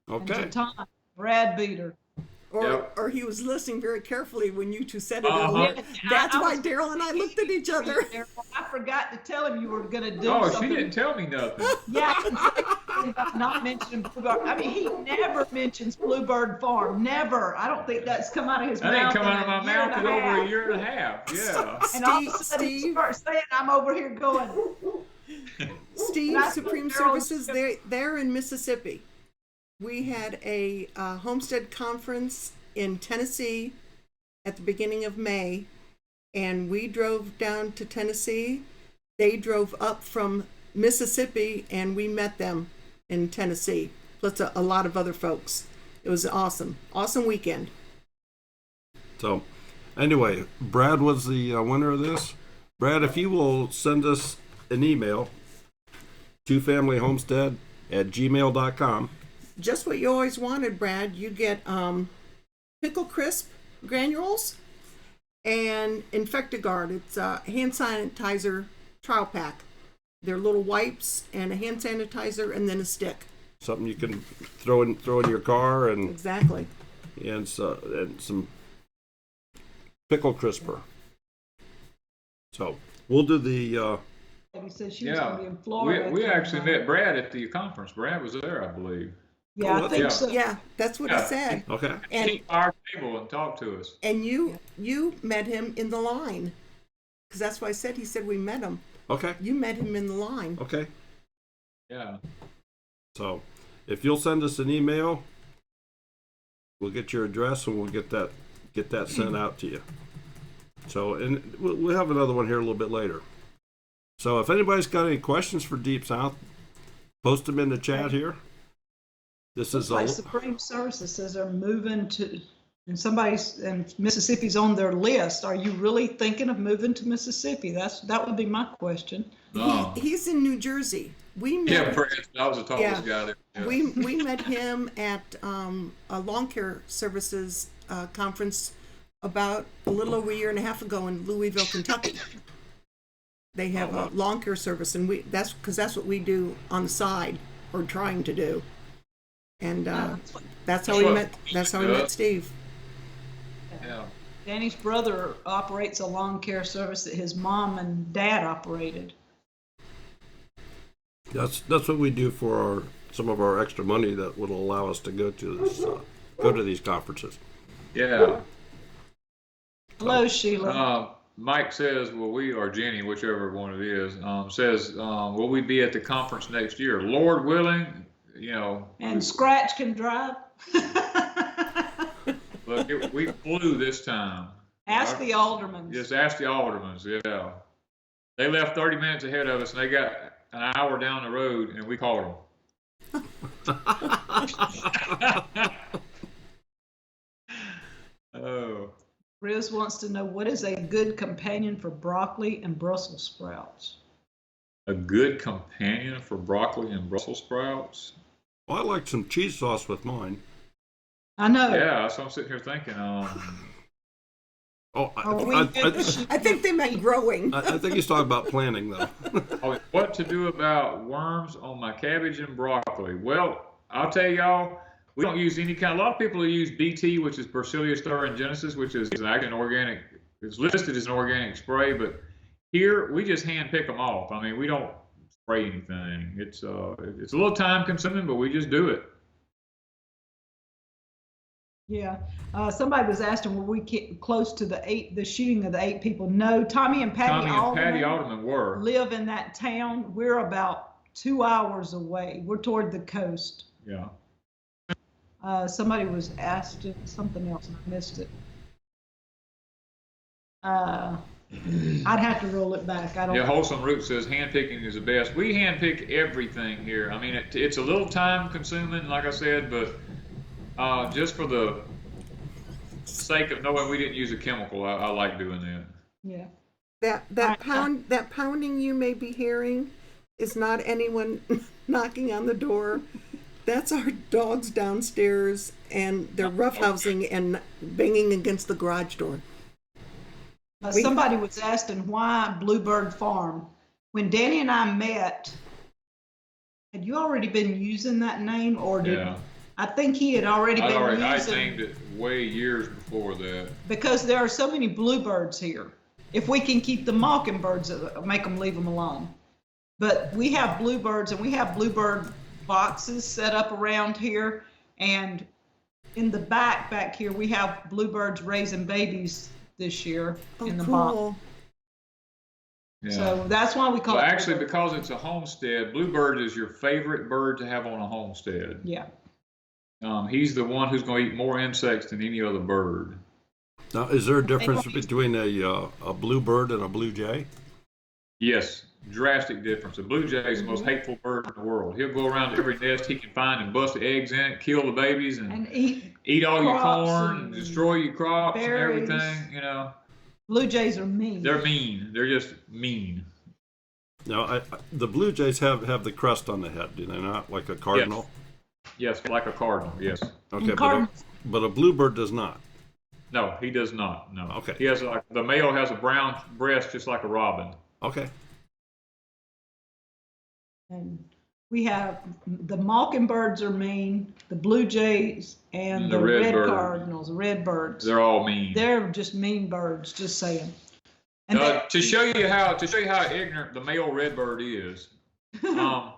Speaker 2: Okay.
Speaker 4: Tom, Brad Beater.
Speaker 1: Or he was listening very carefully when you two said it.
Speaker 3: Uh-huh.
Speaker 1: That's why Daryl and I looked at each other.
Speaker 4: I forgot to tell him you were going to do
Speaker 3: Oh,
Speaker 4: something.
Speaker 3: she didn't tell me nothing.
Speaker 4: Yeah, not mentioning Bluebird. I mean, he never mentions Bluebird Farm. Never. I don't think that's come out of his
Speaker 3: That
Speaker 4: mouth.
Speaker 3: ain't come out of my mouth in over a
Speaker 4: half.
Speaker 3: year and a half. Yeah.
Speaker 4: And all of a sudden he starts saying, I'm over here going.
Speaker 1: Steve,
Speaker 4: That's
Speaker 1: Supreme
Speaker 4: what Daryl-
Speaker 1: Services, they're in Mississippi. We had a homestead conference in Tennessee at the beginning of May, and we drove down to Tennessee. They drove up from Mississippi, and we met them in Tennessee, plus a lot of other folks. It was awesome weekend.
Speaker 2: So, anyway, Brad was the winner of this. Brad, if you will send us an email, twofamilyhomestead@gmail.com.
Speaker 1: Just what you always wanted, Brad. You get Pickle Crisp granules and Infectiguard. It's a hand sanitizer trial pack. They're little wipes and a hand sanitizer and then a stick.
Speaker 2: Something you can throw in your car and
Speaker 1: Exactly.
Speaker 2: and some pickle crisper. So we'll do the.
Speaker 4: He said she was going to be in Florida.
Speaker 3: We actually met Brad at the conference. Brad was there, I believe.
Speaker 4: Yeah, I think so.
Speaker 1: Yeah, that's what he said.
Speaker 2: Okay.
Speaker 1: And
Speaker 3: Came to our table and talked to us.
Speaker 1: and you met him in the line, because that's why I said he said we met him.
Speaker 2: Okay.
Speaker 1: You met him in the line.
Speaker 2: Okay.
Speaker 3: Yeah.
Speaker 2: So if you'll send us an email, we'll get your address and we'll get that sent out to you. So, and we'll have another one here a little bit later. So if anybody's got any questions for Deep South, post them in the chat here. This is
Speaker 4: Like Supreme Services says they're moving to, and Mississippi's on their list. Are you really thinking of moving to Mississippi? That would be my question.
Speaker 1: He's in New Jersey. We met.
Speaker 3: Yeah, Brad, I was the tallest guy there. Yeah.
Speaker 1: We met him at a lawn care services conference about a little over a year and a half ago in Louisville, Kentucky. They have a lawn care service, and that's what we do on the side or trying to do. And that's how we met. That's how we met Steve.
Speaker 3: Yeah.
Speaker 4: Danny's brother operates a lawn care service that his mom and dad operated.
Speaker 2: That's what we do for some of our extra money that would allow us to go to these conferences.
Speaker 3: Yeah.
Speaker 4: Hello, Sheila.
Speaker 3: Mike says, or Jenny, whichever one it is, says, will we be at the conference next year? Lord willing,
Speaker 4: And Scratch can drive.
Speaker 3: Look, we flew this time.
Speaker 4: Ask the aldermen.
Speaker 3: Just ask the aldermen, yeah. They left 30 minutes ahead of us, and they got an hour down the road, and we called them. Oh,
Speaker 4: Riz wants to know, what is a good companion for broccoli and Brussels sprouts?
Speaker 3: a good companion for broccoli and Brussels sprouts?
Speaker 2: Well, I like some cheese sauce with mine.
Speaker 4: I know.
Speaker 3: Yeah, that's what I'm sitting here thinking.
Speaker 2: Oh,
Speaker 1: I think they meant growing.
Speaker 2: I think he's talking about planting, though.
Speaker 3: What to do about worms on my cabbage and broccoli? Well, I'll tell y'all, we don't use any kind. A lot of people use BT, which is Bacillus thuringiensis, which is actually an organic. It's listed as an organic spray, but here we just hand pick them off. I mean, we don't spray anything. It's a little time consuming, but we just do it.
Speaker 4: Yeah. Somebody was asking, were we close to the shooting of the 8 people? No, Tommy and Patty
Speaker 3: Alderman were.
Speaker 4: live in that town. We're about 2 hours away. We're toward the coast.
Speaker 3: Yeah.
Speaker 4: Somebody was asked something else, and I missed it. I'd have to roll it back. I don't.
Speaker 3: Yeah, Wholesome Root says handpicking is the best. We handpick everything here. I mean, it's a little time consuming, like I said, but just for the sake of knowing we didn't use a chemical, I like doing that.
Speaker 4: Yeah.
Speaker 1: That pounding you may be hearing is not anyone knocking on the door. That's our dogs downstairs, and they're roughhousing and banging against the garage door.
Speaker 4: Somebody was asking why Bluebird Farm. When Danny and I met, had you already been using that name, or did?
Speaker 3: Yeah.
Speaker 4: I think he had already been using.
Speaker 3: I named it way years before that.
Speaker 4: Because there are so many bluebirds here. If we can keep the mockingbirds, make them leave them alone. But we have bluebirds, and we have bluebird boxes set up around here, and in the back here we have bluebirds raising babies this year in the box.
Speaker 3: Yeah.
Speaker 4: So that's why we call it.
Speaker 3: Actually, because it's a homestead, bluebird is your favorite bird to have on a homestead.
Speaker 4: Yeah.
Speaker 3: He's the one who's going to eat more insects than any other bird.
Speaker 2: Now, is there a difference between a bluebird and a blue jay?
Speaker 3: Yes, drastic difference. A blue jay is the most hateful bird in the world. He'll go around to every nest he can find and bust the eggs in it, kill the babies, and eat all your corn, and destroy your crops
Speaker 4: berries.
Speaker 3: And everything. You know.
Speaker 4: Blue jays are mean.
Speaker 3: They're mean. They're just mean.
Speaker 2: Now, the blue jays have the crest on the head, do they not? Like a cardinal?
Speaker 3: Yes, like a cardinal. Yes.
Speaker 2: Okay, but a bluebird does not.
Speaker 3: No, he does not. No.
Speaker 2: Okay.
Speaker 3: He has the male has a brown breast just like a robin.
Speaker 2: Okay.
Speaker 4: And we have the mockingbirds are mean, the blue jays, and the red cardinals, red birds.
Speaker 3: They're all mean.
Speaker 4: They're just mean birds. Just saying. And
Speaker 3: to show you how ignorant the male redbird is, I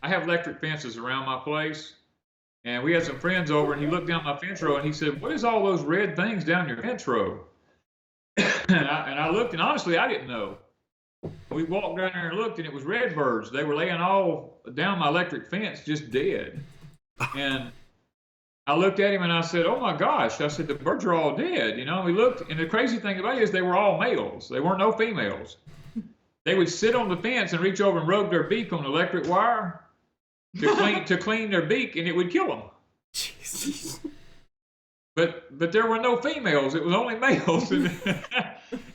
Speaker 3: have electric fences around my place, and we had some friends over, and he looked down my fence row and he said, "What is all those red things down your fence row?" and I looked, and honestly, I didn't know. We walked down there and looked, and it was redbirds. They were laying all down my electric fence, just dead. And I looked at him and I said, "Oh my gosh!" I said, "The birds are all dead." You know, we looked, and the crazy thing about it is they were all males. They weren't no females. They would sit on the fence and reach over and rub their beak on the electric wire to clean their beak, and it would kill them.
Speaker 1: Jesus.
Speaker 3: But there were no females. It was only males. And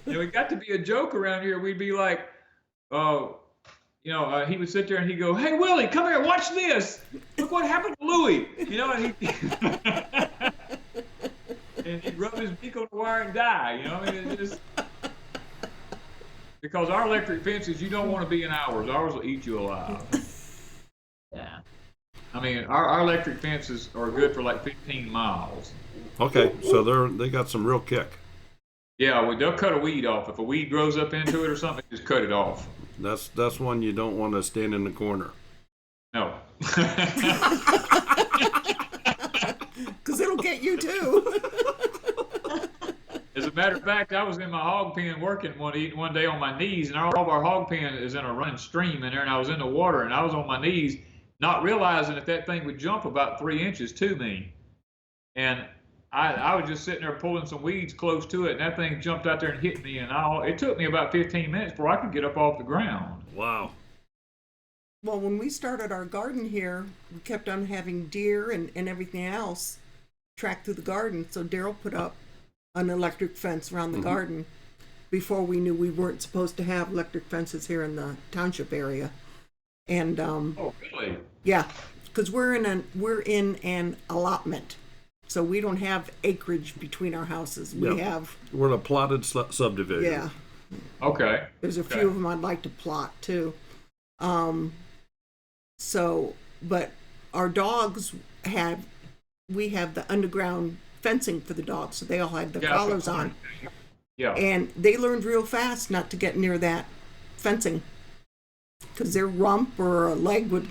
Speaker 3: it got to be a joke around here. We'd be like, he would sit there and he'd go, "Hey, Willie, come here, watch this. Look what happened to Louie." You know, and he'd rub his beak on the wire and die. You know, I mean, it's just because our electric fences, you don't want to be in ours. Ours will eat you alive.
Speaker 4: yeah.
Speaker 3: I mean, our electric fences are good for like 15 miles.
Speaker 2: Okay, so they got some real kick.
Speaker 3: Yeah, they'll cut a weed off. If a weed grows up into it or something, just cut it off.
Speaker 2: That's one you don't want to stand in the corner.
Speaker 3: No.
Speaker 1: Because it'll get you too.
Speaker 3: As a matter of fact, I was in my hog pen working one day on my knees, and all of our hog pen is in a running stream in there, and I was in the water, and I was on my knees, not realizing that thing would jump about 3 inches to me. And I was just sitting there pulling some weeds close to it, and that thing jumped out there and hit me, and it took me about 15 minutes before I could get up off the ground.
Speaker 2: Wow.
Speaker 1: Well, when we started our garden here, we kept on having deer and everything else track through the garden. So Daryl put up an electric fence around the garden before we knew we weren't supposed to have electric fences here in the township area. And
Speaker 3: Oh, really?
Speaker 1: yeah, because we're in an allotment, so we don't have acreage between our houses. We
Speaker 2: Yeah.
Speaker 1: have
Speaker 2: We're in a plotted subdivision.
Speaker 1: yeah.
Speaker 3: Okay.
Speaker 1: There's a few of them I'd like to plot too. So, but our dogs we have the underground fencing for the dogs, so they all had the collars on.
Speaker 3: Yeah.
Speaker 1: And they learned real fast not to get near that fencing because their rump or a leg would,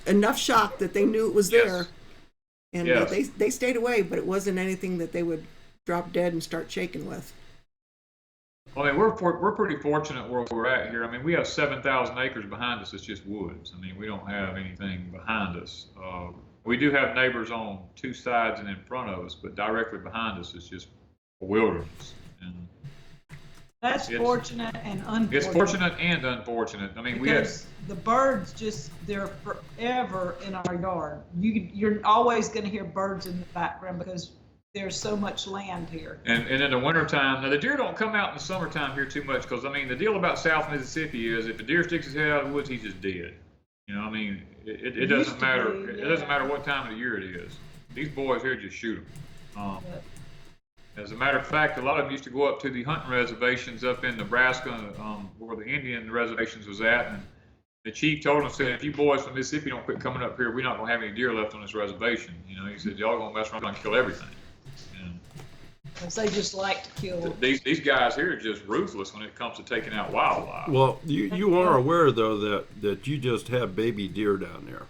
Speaker 1: enough shock that they knew it was there. And they stayed away, but it wasn't anything that they would drop dead and start shaking with.
Speaker 3: I mean, we're pretty fortunate where we're at here. I mean, we have 7,000 acres behind us. It's just woods. I mean, we don't have anything behind us. We do have neighbors on two sides and in front of us, but directly behind us is just a wilderness. And
Speaker 4: That's fortunate and unfortunate.
Speaker 3: it's fortunate and unfortunate. I mean,
Speaker 4: because the birds they're forever in our yard. You're always going to hear birds in the background because there's so much land here.
Speaker 3: And in the wintertime, now the deer don't come out in the summertime here too much because, I mean, the deal about South Mississippi is if a deer sticks his head out of the woods, he's just dead. I mean, it doesn't matter. It doesn't matter what time of the year it is. These boys here just shoot them. As a matter of fact, a lot of them used to go up to the hunting reservations up in Nebraska, where the Indian reservations was at, and the chief told them, said, if you boys from Mississippi don't quit coming up here, we're not going to have any deer left on this reservation. He said, y'all going to mess around and kill everything.
Speaker 4: Because they just like to kill.
Speaker 3: These guys here are just ruthless when it comes to taking out wildlife.
Speaker 2: Well, you are aware though that you just have baby deer down there.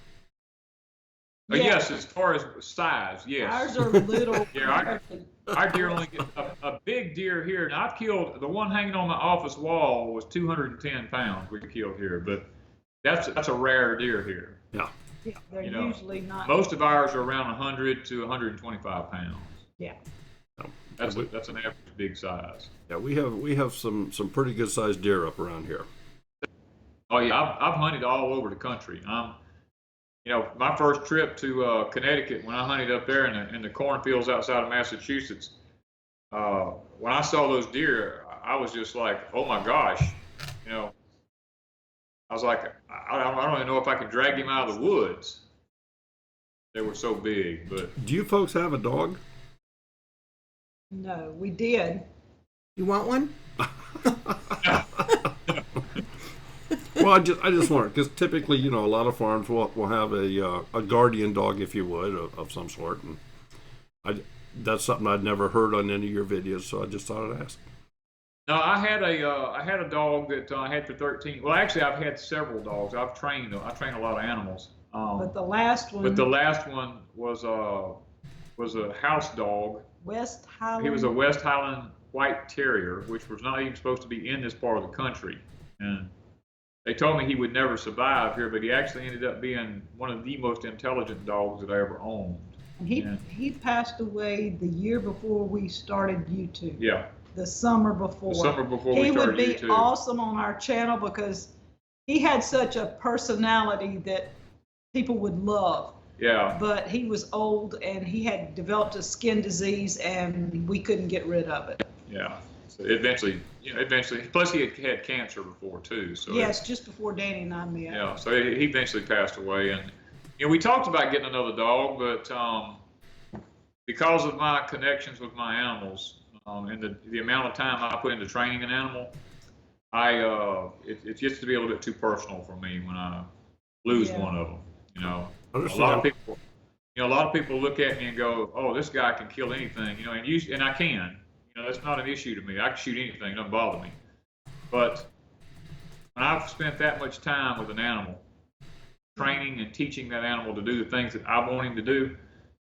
Speaker 3: Yes, as far as size, yes.
Speaker 4: Ours are little.
Speaker 3: Yeah, our deer only get a big deer here. Now I've killed the one hanging on my office wall was 210 pounds we killed here, but that's a rare deer here.
Speaker 2: Yeah.
Speaker 4: Yeah, they're usually not.
Speaker 3: Most of ours are around 100 to 125 pounds.
Speaker 4: Yeah.
Speaker 3: That's an average big size.
Speaker 2: Yeah, we have some pretty good sized deer up around here.
Speaker 3: Oh yeah, I've hunted all over the country. My first trip to Connecticut, when I hunted up there in the cornfields outside of Massachusetts, when I saw those deer, I was just like, oh my gosh, I was like, I don't even know if I could drag him out of the woods. They were so big. But
Speaker 2: do you folks have a dog?
Speaker 4: No, we did.
Speaker 1: You want one?
Speaker 2: Well, I just wondered because typically, a lot of farms will have a guardian dog, if you would, of some sort, and that's something I'd never heard on any of your videos, so I just thought I'd ask.
Speaker 3: No, I had a dog that I had for 13. Well, actually, I've had several dogs. I train a lot of animals.
Speaker 4: But the last one.
Speaker 3: Was a house dog.
Speaker 4: West Highland.
Speaker 3: He was a West Highland White Terrier, which was not even supposed to be in this part of the country. And they told me he would never survive here, but he actually ended up being one of the most intelligent dogs that I ever owned.
Speaker 4: And he passed away the year before we started YouTube.
Speaker 3: Yeah.
Speaker 4: The summer before.
Speaker 3: We started YouTube.
Speaker 4: He would be awesome on our channel because he had such a personality that people would love.
Speaker 3: Yeah.
Speaker 4: But he was old and he had developed a skin disease and we couldn't get rid of it.
Speaker 3: Yeah. So eventually, plus he had cancer before too. So
Speaker 4: yes, just before Danny and I met.
Speaker 3: Yeah. So he eventually passed away, and we talked about getting another dog, but because of my connections with my animals and the amount of time I put into training an animal, it gets to be a little bit too personal for me when I lose one of them. A lot of people look at me and go, "Oh, this guy can kill anything," and I can. That's not an issue to me. I can shoot anything; it doesn't bother me. But when I've spent that much time with an animal, training and teaching that animal to do the things that I want him to do,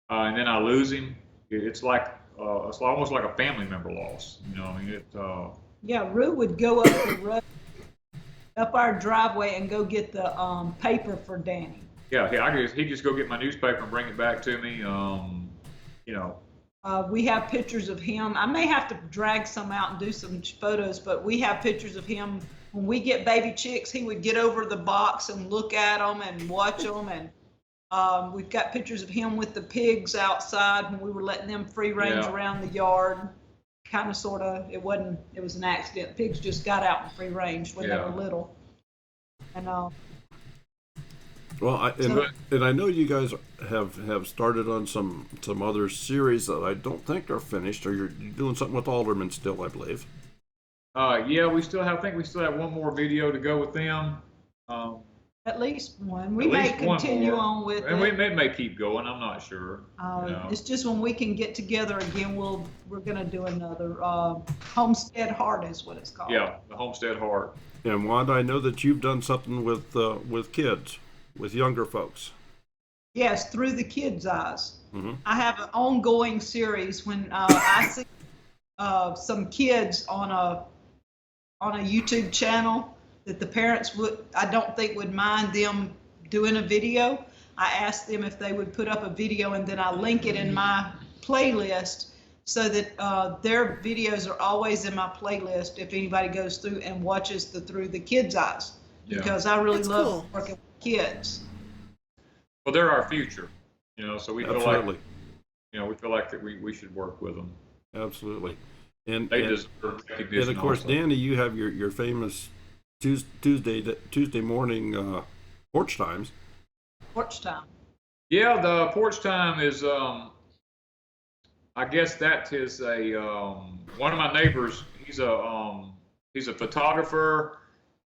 Speaker 3: and then I lose him, it's almost like a family member loss.
Speaker 4: Yeah, Rue would go up the road, up our driveway, and go get the paper for Danny.
Speaker 3: Yeah, he'd just go get my newspaper and bring it back to me.
Speaker 4: We have pictures of him. I may have to drag some out and do some photos, but we have pictures of him when we get baby chicks, he would get over the box and look at them and watch them. And we've got pictures of him with the pigs outside when we were letting them free range around the yard. Kind of, sort of, it was an accident. Pigs just got out and free range when they were little. And
Speaker 2: well, I know you guys have started on some other series that I don't think are finished, or you're doing something with aldermen still, I believe.
Speaker 3: Yeah, we still have one more video to go with them.
Speaker 4: At least one. We may continue on with it.
Speaker 3: And we may keep going. I'm not sure.
Speaker 4: It's just when we can get together again, we're going to do another Homestead Heart is what it's called.
Speaker 3: Yeah, the Homestead Heart.
Speaker 2: And Wanda, I know that you've done something with kids, with younger folks.
Speaker 4: Yes, through the kids' eyes.
Speaker 2: Mm-hmm.
Speaker 4: I have an ongoing series when I see some kids on a YouTube channel that the parents I don't think would mind them doing a video. I ask them if they would put up a video, and then I link it in my playlist so that their videos are always in my playlist if anybody goes through and watches through the kids' eyes, because I really love working with kids.
Speaker 3: Well, they're our future, so we feel
Speaker 2: Absolutely.
Speaker 3: like, we feel like that we should work with them.
Speaker 2: Absolutely. And
Speaker 3: they deserve recognition.
Speaker 2: And of course,
Speaker 3: also.
Speaker 2: Danny, you have your famous Tuesday morning porch times.
Speaker 4: Porch time.
Speaker 3: Yeah, the porch time is I guess that is a one of my neighbors. He's a photographer.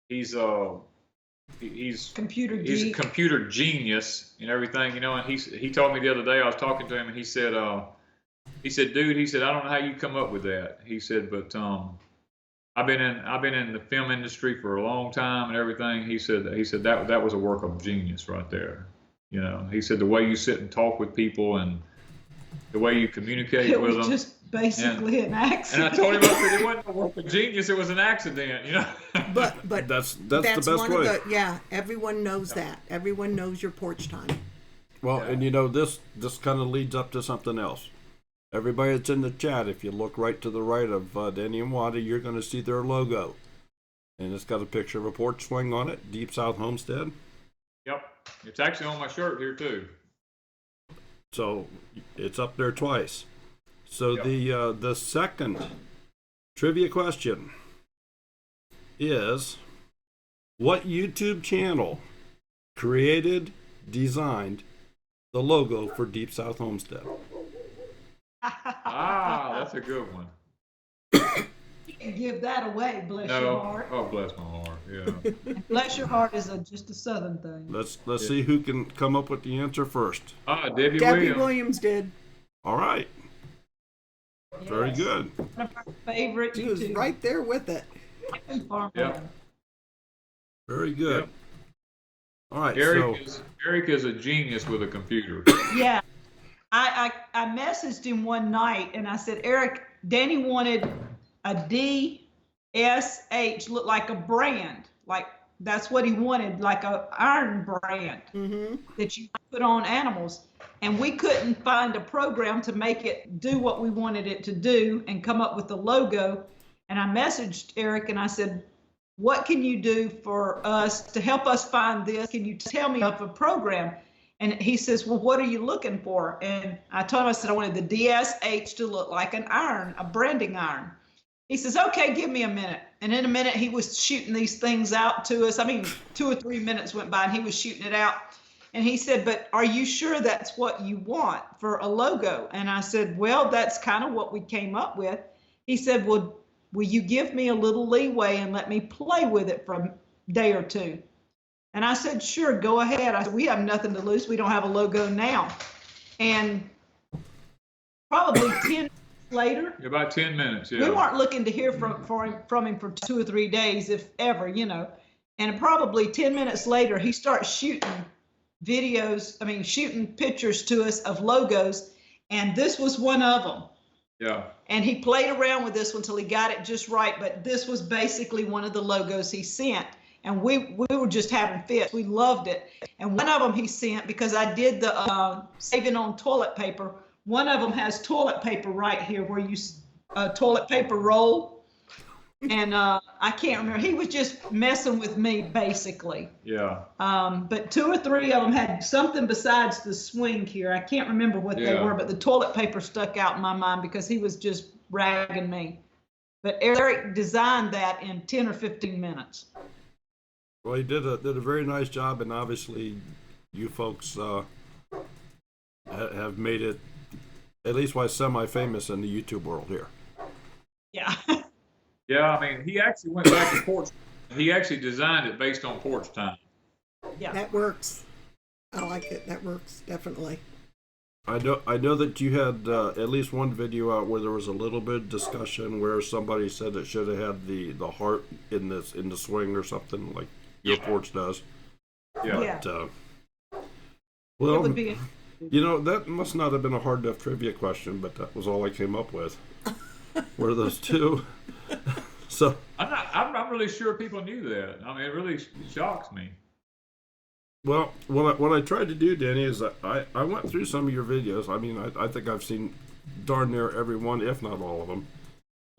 Speaker 3: He's
Speaker 4: computer geek.
Speaker 3: He's a computer genius and everything, and he told me the other day, I was talking to him, and he said, dude, I don't know how you come up with that. He said, but I've been in the film industry for a long time and everything. He said that was a work of genius right there. He said the way you sit and talk with people and the way you communicate with them. It was
Speaker 4: just basically an accident.
Speaker 3: And I told him, I said, it wasn't a work of genius, it was an accident,
Speaker 1: But
Speaker 2: that's the best way.
Speaker 1: Everyone knows that. Everyone knows your porch time.
Speaker 2: Well, and this kind of leads up to something else. Everybody that's in the chat, if you look right to the right of Danny and Wanda, you're going to see their logo. And it's got a picture of a porch swing on it, Deep South Homestead.
Speaker 3: Yep. It's actually on my shirt here, too.
Speaker 2: So it's up there twice. So the second trivia question is, what YouTube channel designed the logo for Deep South Homestead?
Speaker 3: That's a good one.
Speaker 4: You can give that away, bless your heart.
Speaker 3: Oh, bless my heart, yeah.
Speaker 4: Bless your heart is just a Southern thing.
Speaker 2: Let's see who can come up with the answer first.
Speaker 3: Debbie
Speaker 1: Williams did.
Speaker 2: All right.
Speaker 4: Yes.
Speaker 2: Very good.
Speaker 4: One of our favorite
Speaker 1: She was right there with it.
Speaker 3: Yep.
Speaker 2: Very good.
Speaker 3: Yep.
Speaker 2: All right.
Speaker 3: Eric is a genius with a computer.
Speaker 4: Yeah. I messaged him one night and I said, Eric, Danny wanted a DSH, look like a brand, like that's what he wanted, like a iron brand that you put on animals. And we couldn't find a program to make it do what we wanted it to do and come up with the logo. And I messaged Eric and I said, what can you do for us to help us find this? Can you tell me of a program? And he says, well, what are you looking for? And I told him, I said, I wanted the DSH to look like an iron, a branding iron. He says, okay, give me a minute. And in a minute, he was shooting these things out to us. I mean, 2 or 3 minutes went by and he was shooting it out. And he said, but are you sure that's what you want for a logo? And I said, well, that's kind of what we came up with. He said, well, will you give me a little leeway and let me play with it for a day or two? And I said, sure, go ahead. I said, we have nothing to lose. We don't have a logo now. And probably 10 minutes later.
Speaker 3: About 10 minutes, yeah.
Speaker 4: We weren't looking to hear from him for 2 or 3 days, if ever, And probably 10 minutes later, he starts shooting shooting pictures to us of logos. And this was one of them.
Speaker 3: Yeah.
Speaker 4: And he played around with this one until he got it just right. But this was basically one of the logos he sent. And we were just having fits. We loved it. And one of them he sent, because I did the saving on toilet paper. One of them has toilet paper right here where you toilet paper roll. And I can't remember. He was just messing with me, basically.
Speaker 3: Yeah.
Speaker 4: But 2 or 3 of them had something besides the swing here. I can't remember what they
Speaker 3: Yeah.
Speaker 4: were, but the toilet paper stuck out in my mind because he was just ragging me. But Eric designed that in 10 or 15 minutes.
Speaker 2: Well, he did a very nice job, and obviously, you folks have made it at least semi-famous in the YouTube world here.
Speaker 4: Yeah.
Speaker 3: Yeah, I mean, he actually went back to porch. He actually designed it based on porch time.
Speaker 4: Yeah.
Speaker 1: That works. I like it. That works, definitely.
Speaker 2: I know that you had at least one video out where there was a little bit of discussion where somebody said it should have had the heart in the swing or something like your porch does.
Speaker 3: Yeah.
Speaker 2: But,
Speaker 4: It
Speaker 2: well,
Speaker 4: would be.
Speaker 2: that must not have been a hard enough trivia question, but that was all I came up with. Were those two? So
Speaker 3: I'm not really sure people knew that. I mean, it really shocks me.
Speaker 2: well, what I tried to do, Danny, is I went through some of your videos. I mean, I think I've seen darn near every one, if not all of them,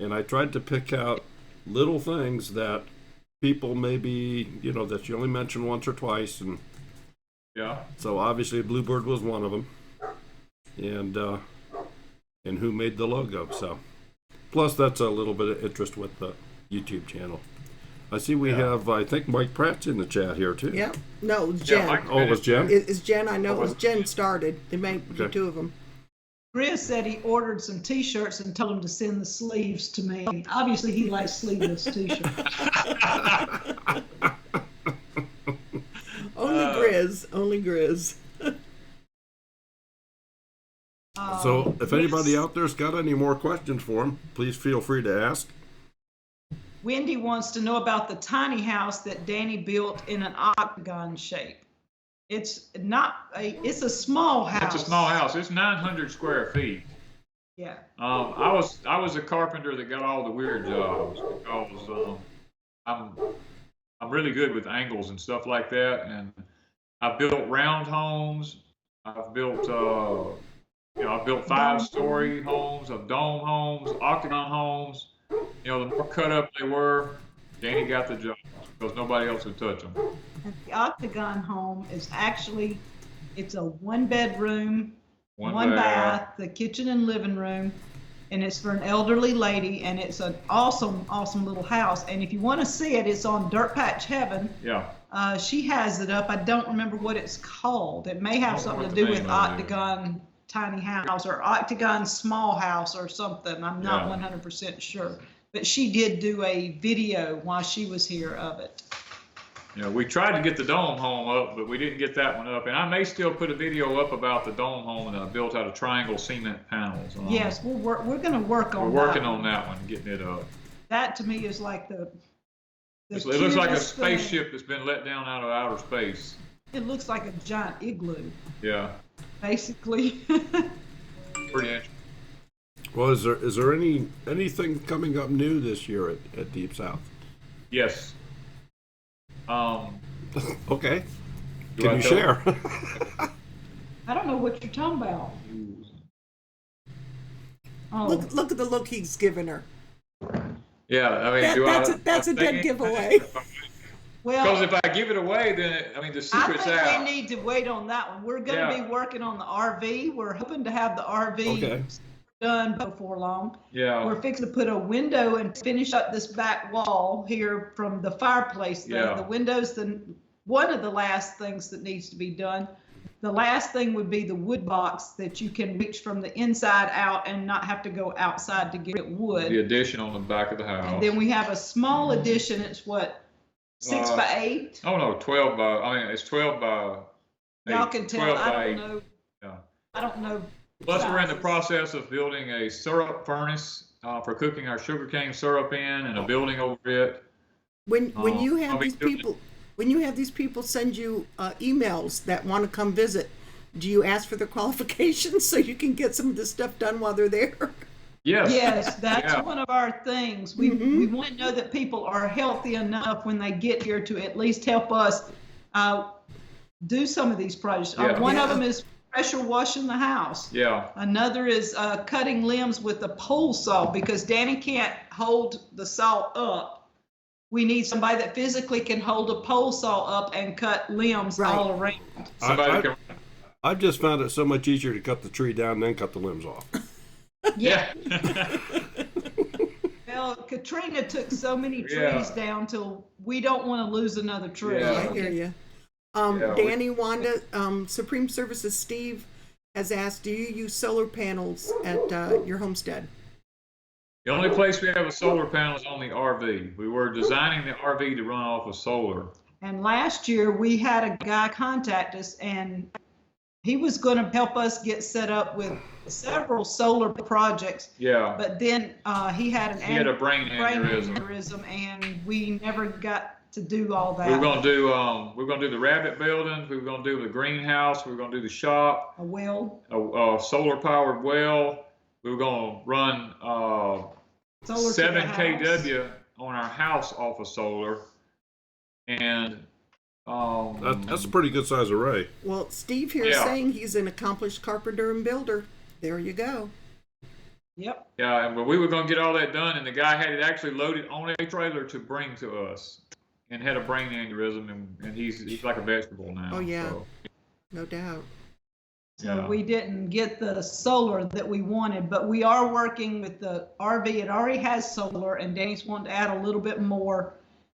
Speaker 2: and I tried to pick out little things that people maybe that you only mention once or twice, and
Speaker 3: Yeah.
Speaker 2: so obviously Bluebird was one of them, and who made the logo. So plus that's a little bit of interest with the YouTube channel. I see we have, I think Mike Pratt's in the chat here too.
Speaker 1: Yep. No, it was
Speaker 3: Yeah,
Speaker 1: Jen.
Speaker 3: Mike-
Speaker 2: Oh, it was Jen?
Speaker 1: It's Jen. I know it was Jen started. They made the
Speaker 2: Okay.
Speaker 1: 2 of them.
Speaker 4: Chris said he ordered some T-shirts and told him to send the sleeves to me. Obviously, he likes sleeveless T-shirts.
Speaker 1: Only Grizz. Only Grizz.
Speaker 2: So if anybody
Speaker 4: Yes.
Speaker 2: out there's got any more questions for him, please feel free to ask.
Speaker 4: Wendy wants to know about the tiny house that Danny built in an octagon shape. It's a small house.
Speaker 3: It's a small house. It's 900 square feet.
Speaker 4: Yeah.
Speaker 3: I was a carpenter that got all the weird jobs because I'm really good with angles and stuff like that, and I've built round homes. I've built I've built 5-story homes, I've dome homes, octagon homes. The more cut up they were, Danny got the job because nobody else would touch them.
Speaker 4: And the octagon home is actually, it's a 1-bedroom, one bath, the kitchen and living room, and it's for an elderly lady, and it's an awesome, awesome little house. And if you want to see it, it's on Dirt Patch Heaven.
Speaker 3: Yeah.
Speaker 4: She has it up. I don't remember what it's called. It may have something to do with octagon tiny house or octagon small house or something. I'm not 100% sure. But she did do a video while she was here of it.
Speaker 3: We tried to get the dome home up, but we didn't get that one up. And I may still put a video up about the dome home that I built out of triangle cement panels.
Speaker 4: Yes, we're going to work on that.
Speaker 3: We're working on that one, getting it up.
Speaker 4: That to me is like the
Speaker 3: It looks like a
Speaker 4: cutest thing.
Speaker 3: spaceship that's been let down out of outer space.
Speaker 4: It looks like a giant igloo,
Speaker 3: Yeah,
Speaker 4: basically.
Speaker 3: pretty interesting.
Speaker 2: Well, is there anything coming up new this year at Deep South?
Speaker 3: Yes.
Speaker 2: Okay.
Speaker 3: Do
Speaker 2: Can
Speaker 3: I
Speaker 2: you
Speaker 3: tell
Speaker 2: share?
Speaker 4: I don't know what you're talking about. Oh,
Speaker 1: Look at the look he's giving her.
Speaker 3: Yeah, I mean,
Speaker 1: That's a dead giveaway.
Speaker 4: well,
Speaker 3: Because if I give it away, then the
Speaker 4: I
Speaker 3: secret's
Speaker 4: think
Speaker 3: out.
Speaker 4: we need to wait on that one. We're going to be working on the RV. We're hoping to have the RV
Speaker 2: Okay.
Speaker 4: done before long.
Speaker 3: Yeah.
Speaker 4: We're fixing to put a window and finish up this back wall here from the fireplace.
Speaker 3: Yeah.
Speaker 4: The windows, one of the last things that needs to be done. The last thing would be the wood box that you can reach from the inside out and not have to go outside to get wood.
Speaker 3: The addition on the back of the house.
Speaker 4: And then we have a small addition. It's what, 6 by 8?
Speaker 3: Oh no, 12 by. I mean, it's 12 by.
Speaker 4: Y'all
Speaker 3: 8,
Speaker 4: can tell.
Speaker 3: 12
Speaker 4: I
Speaker 3: by
Speaker 4: don't
Speaker 3: 8.
Speaker 4: know.
Speaker 3: Yeah.
Speaker 4: I don't know.
Speaker 3: Plus, we're in the
Speaker 4: sizes.
Speaker 3: process of building a syrup furnace for cooking our sugarcane syrup in, and a building over it.
Speaker 1: When you
Speaker 3: I'll
Speaker 1: have
Speaker 3: be
Speaker 1: these
Speaker 3: doing-
Speaker 1: people, when you have these people send you emails that want to come visit, do you ask for their qualifications so you can get some of this stuff done while they're there?
Speaker 3: Yes.
Speaker 4: Yes, that's
Speaker 3: Yeah.
Speaker 4: one of our things. We want to know that people are healthy enough when they get here to at least help us do some of these projects.
Speaker 3: Yeah.
Speaker 4: One of
Speaker 1: Yeah.
Speaker 4: them is pressure washing the house.
Speaker 3: Yeah.
Speaker 4: Another is cutting limbs with a pole saw, because Danny can't hold the saw up. We need somebody that physically can hold a pole saw up and cut limbs all around.
Speaker 2: I've just found it so much easier to cut the tree down than cut the limbs off.
Speaker 3: Yeah.
Speaker 4: Well, Katrina took so many trees down till we don't want to lose another tree.
Speaker 3: Yeah.
Speaker 1: I hear you. Danny, Wanda, Supreme Services Steve has asked, do you use solar panels at your homestead?
Speaker 3: The only place we have a solar panel is on the RV. We were designing the RV to run off of solar.
Speaker 4: And last year we had a guy contact us, and he was going to help us get set up with several solar projects.
Speaker 3: Yeah.
Speaker 4: But then he had a
Speaker 3: brain aneurysm,
Speaker 4: and we never got to do all that.
Speaker 3: We were gonna do the rabbit buildings. We were gonna do the greenhouse. We were gonna do the shop.
Speaker 4: A well.
Speaker 3: A solar powered well. We were gonna run 7 kW on our house off of solar, and
Speaker 2: that's a pretty good size array.
Speaker 1: Well, Steve here is saying he's an accomplished carpenter and builder. There you go.
Speaker 4: Yep.
Speaker 3: Yeah, and we were gonna get all that done, and the guy had it actually loaded on a trailer to bring to us, and had a brain aneurysm, and he's like a vegetable now.
Speaker 1: Oh yeah,
Speaker 3: so.
Speaker 1: No doubt.
Speaker 4: So we didn't get the solar that we wanted, but we are working with the RV. It already has solar, and Danny's wanting to add a little bit more.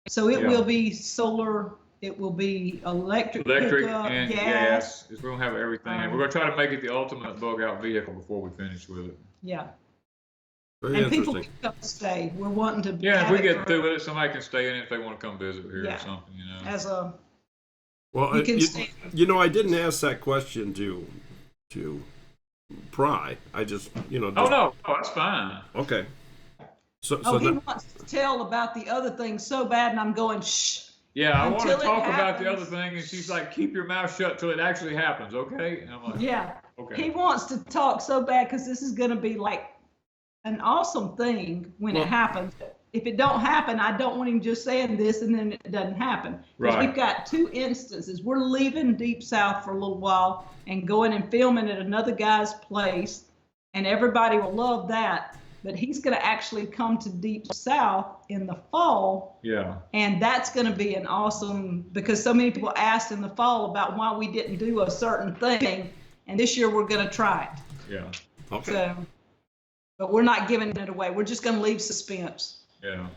Speaker 4: So it will be solar. It will be electric pickup,
Speaker 3: and gas. We're gonna have everything. And we're gonna try to make it the ultimate bug out vehicle before we finish with it.
Speaker 4: Yeah.
Speaker 2: Very
Speaker 4: and people
Speaker 2: interesting.
Speaker 4: can come stay. We're wanting to.
Speaker 3: Yeah, if we get through with it, somebody can stay in it if they want to come visit here or something, you know.
Speaker 4: As a.
Speaker 2: Well, you know, I didn't ask that question to pry. I just, you know.
Speaker 3: Oh no, that's fine.
Speaker 2: Okay. So
Speaker 4: he wants to tell about the other thing so bad, and I'm going shh.
Speaker 3: Yeah, I want to talk about the other thing, and she's like, "Keep your mouth shut till it actually happens, okay?" And I'm like,
Speaker 4: "Yeah."
Speaker 3: Okay.
Speaker 4: He wants to talk so bad because this is going to be like an awesome thing when it happens. If it don't happen, I don't want him just saying this and then it doesn't happen.
Speaker 3: Right.
Speaker 4: We've got 2 instances. We're leaving Deep South for a little while and going and filming at another guy's place, and everybody will love that. But he's going to actually come to Deep South in the fall.
Speaker 3: Yeah.
Speaker 4: And that's going to be an awesome, because so many people asked in the fall about why we didn't do a certain thing. And this year we're going to try it.
Speaker 3: Yeah.
Speaker 2: Okay.
Speaker 4: So, but we're not giving it away. We're just going to leave suspense.
Speaker 3: Yeah.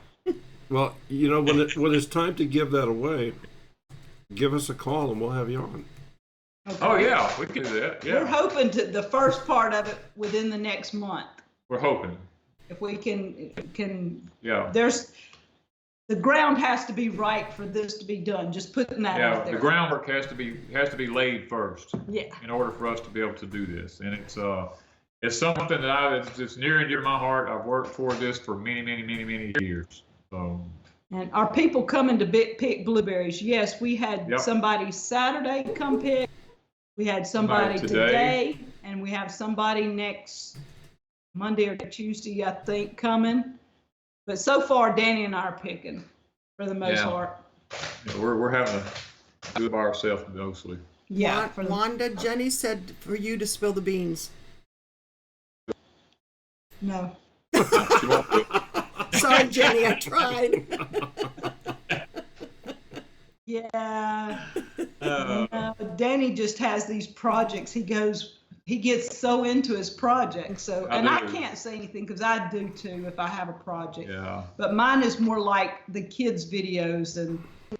Speaker 2: Well, you know, when it's time to give that away, give us a call and we'll have you on.
Speaker 4: Okay.
Speaker 3: Oh yeah, we can do that. Yeah.
Speaker 4: We're hoping to the first part of it within the next month.
Speaker 3: We're hoping.
Speaker 4: If we can.
Speaker 3: Yeah.
Speaker 4: The ground has to be right for this to be done. Just putting that out there.
Speaker 3: The groundwork has to be laid first.
Speaker 4: Yeah.
Speaker 3: In order for us to be able to do this, and it's something that it's near and dear to my heart. I've worked for this for many years. So.
Speaker 4: And are people coming to pick blueberries? Yes, we had somebody Saturday come pick. We had somebody today, and we have somebody next Monday or Tuesday, I think, coming. But so far, Danny and I are picking for the most part.
Speaker 3: Yeah, we're having to do it by ourselves mostly.
Speaker 4: Yeah.
Speaker 1: Wanda, Jenny said for you to spill the beans.
Speaker 4: No.
Speaker 1: Sorry, Jenny, I tried.
Speaker 4: Yeah. Danny just has these projects. He gets so into his project. So, I can't say anything because I do too if I have a project.
Speaker 3: Yeah.
Speaker 4: But mine is more like the kids' videos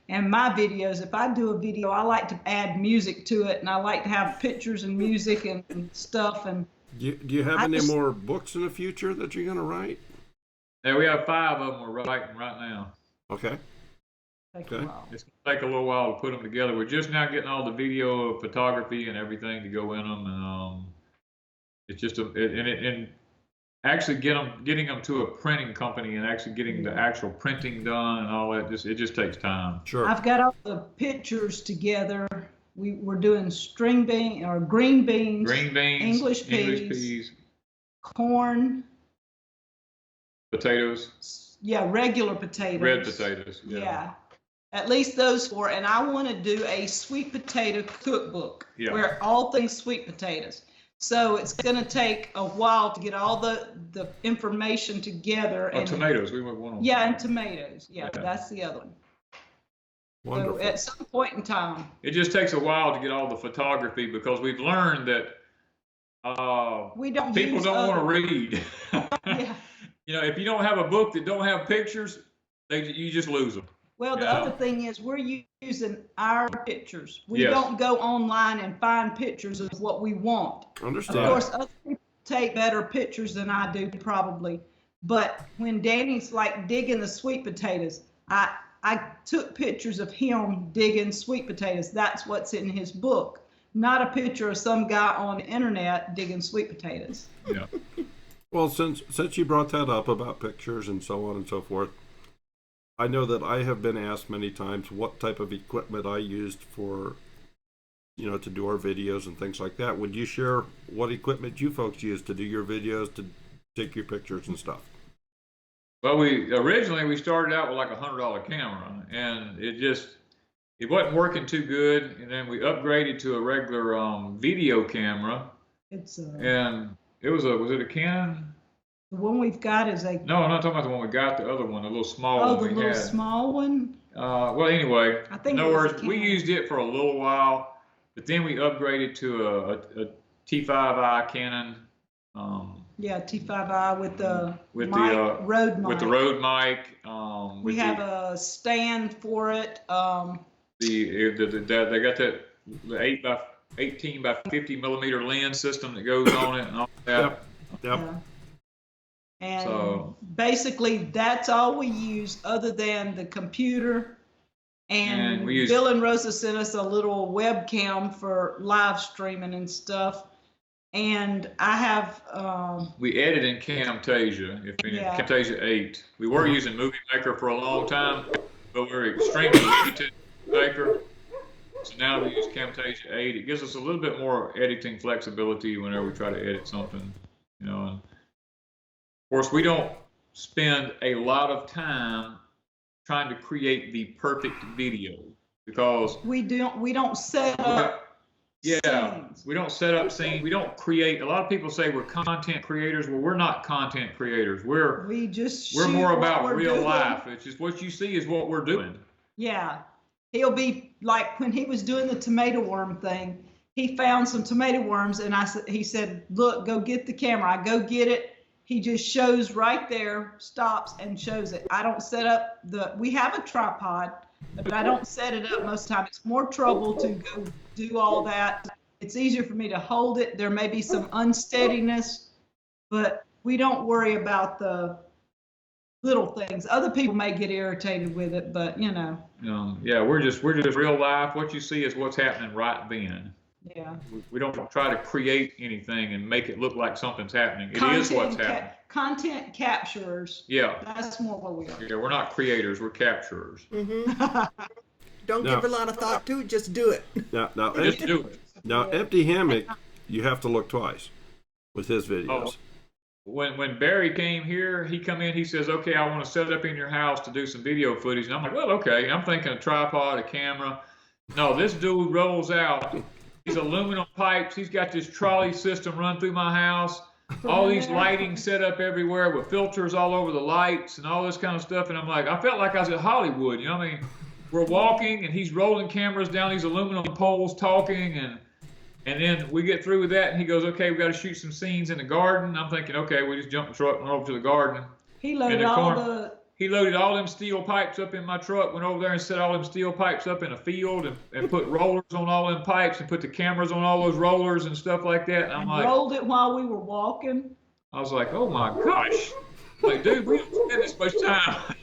Speaker 4: and my videos. If I do a video, I like to add music to it, and I like to have pictures and music and stuff. And
Speaker 2: do you have any more books in the future that you're going to write?
Speaker 3: Yeah, we have 5 of them we're writing right now.
Speaker 2: Okay.
Speaker 3: It's going to take a little while to put them together. We're just now getting all the video photography and everything to go in them, and it's just actually getting them to a printing company and actually getting the actual printing done and all that. It just takes time.
Speaker 2: Sure.
Speaker 4: I've got all the pictures together. We're doing green beans, English peas, corn,
Speaker 3: potatoes.
Speaker 4: Yeah, regular potatoes.
Speaker 3: Red potatoes.
Speaker 4: Yeah. At least those 4, and I want to do a sweet potato cookbook where all things sweet potatoes. So it's going to take a while to get all the information together.
Speaker 3: And tomatoes, we went one on.
Speaker 4: Yeah, and tomatoes. Yeah, that's the other one.
Speaker 2: Wonderful.
Speaker 4: So at some point in time.
Speaker 3: It just takes a while to get all the photography because we've learned that people don't want to read.
Speaker 4: Yeah.
Speaker 3: You know, if you don't have a book that don't have pictures, you just lose them.
Speaker 4: Well, the other thing is we're using our pictures. We don't go online and find pictures of what we want.
Speaker 2: Understand.
Speaker 4: Of course, other people take better pictures than I do probably. But when Danny's like digging the sweet potatoes, I took pictures of him digging sweet potatoes. That's what's in his book, not a picture of some guy on the internet digging sweet potatoes.
Speaker 3: Yeah.
Speaker 2: Well, since you brought that up about pictures and so on and so forth, I know that I have been asked many times what type of equipment I used for, to do our videos and things like that. Would you share what equipment you folks use to do your videos, to take your pictures and stuff?
Speaker 3: Well, originally we started out with like $100 camera, and it wasn't working too good. And then we upgraded to a regular video camera. And it was it a Canon?
Speaker 4: The one we've got is a.
Speaker 3: No, I'm not talking about the one we got. The other one, the little small one.
Speaker 4: Oh, the little small one.
Speaker 3: Well, anyway,
Speaker 4: I think
Speaker 3: in other words, we used it for a little while, but then we upgraded to a T5i Canon.
Speaker 4: Yeah, T5i with the Rode mic.
Speaker 3: With the Rode mic.
Speaker 4: We have a stand for it.
Speaker 3: They got that the 18 by 50 millimeter lens system that goes on it and all that.
Speaker 2: Yep.
Speaker 4: Yeah. And basically, that's all we use other than the computer. And Bill and Rosa sent us a little webcam for live streaming and stuff. And I have.
Speaker 3: We edit in Camtasia, Camtasia 8. We were using Movie Maker for a long time, but we're extremely limited in Maker. So now we use Camtasia 8. It gives us a little bit more editing flexibility whenever we try to edit something, And of course, we don't spend a lot of time trying to create the perfect video because
Speaker 4: we don't set up. Scenes.
Speaker 3: We don't set up scenes. We don't create. A lot of people say we're content creators. Well, we're not content creators. We're more about real life. It's just what you see is what we're doing.
Speaker 4: Yeah. He'll be like when he was doing the tomato worm thing, he found some tomato worms and he said, look, go get the camera. I go get it. He just shows right there, stops and shows it. I don't set up we have a tripod, but I don't set it up most of the time. It's more trouble to go do all that. It's easier for me to hold it. There may be some unsteadiness, but we don't worry about the little things. Other people may get irritated with it, but
Speaker 3: we're just real life. What you see is what's happening right then.
Speaker 4: Yeah.
Speaker 3: We don't try to create anything and make it look like something's happening. It is what's happening.
Speaker 4: Content capturers.
Speaker 3: Yeah.
Speaker 4: That's more what we are.
Speaker 3: Yeah, we're not creators, we're capturers.
Speaker 1: Mm-hmm. Don't give a lot of thought to it, just do it.
Speaker 2: Now,
Speaker 3: just do it.
Speaker 2: Now, Empty Hammock, you have to look twice with his videos.
Speaker 3: When Barry came here, he come in, he says, okay, I want to set up in your house to do some video footage. And I'm like, well, okay. I'm thinking a tripod, a camera. No, this dude rolls out these aluminum pipes. He's got this trolley system run through my house. All these lighting set up everywhere with filters all over the lights and all this kind of stuff. And I'm like, I felt like I was at Hollywood. We're walking and he's rolling cameras down these aluminum poles talking and then we get through with that and he goes, okay, we got to shoot some scenes in the garden. I'm thinking, okay, we just jump the truck and went over to the garden.
Speaker 4: He loaded
Speaker 3: all them steel pipes up in my truck, went over there and set all them steel pipes up in a field and put rollers on all them pipes and put the cameras on all those rollers and stuff like that. And I'm like,
Speaker 4: rolled it while we were walking.
Speaker 3: I was like, oh my gosh. Like, dude, we don't spend this much time.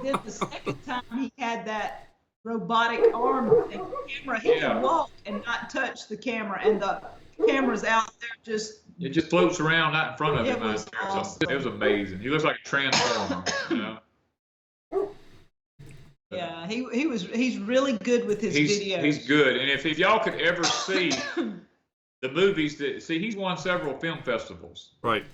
Speaker 4: Then the second time he had that robotic arm thing, camera, he could walk and not touch the camera, and the camera's out there
Speaker 3: it just floats around right in front of him.
Speaker 4: It was awesome.
Speaker 3: It was amazing. He looks like a transformer,
Speaker 4: Yeah, he's really good with his videos.
Speaker 3: He's good, and if y'all could ever see the movies he's won several film festivals.
Speaker 2: Right.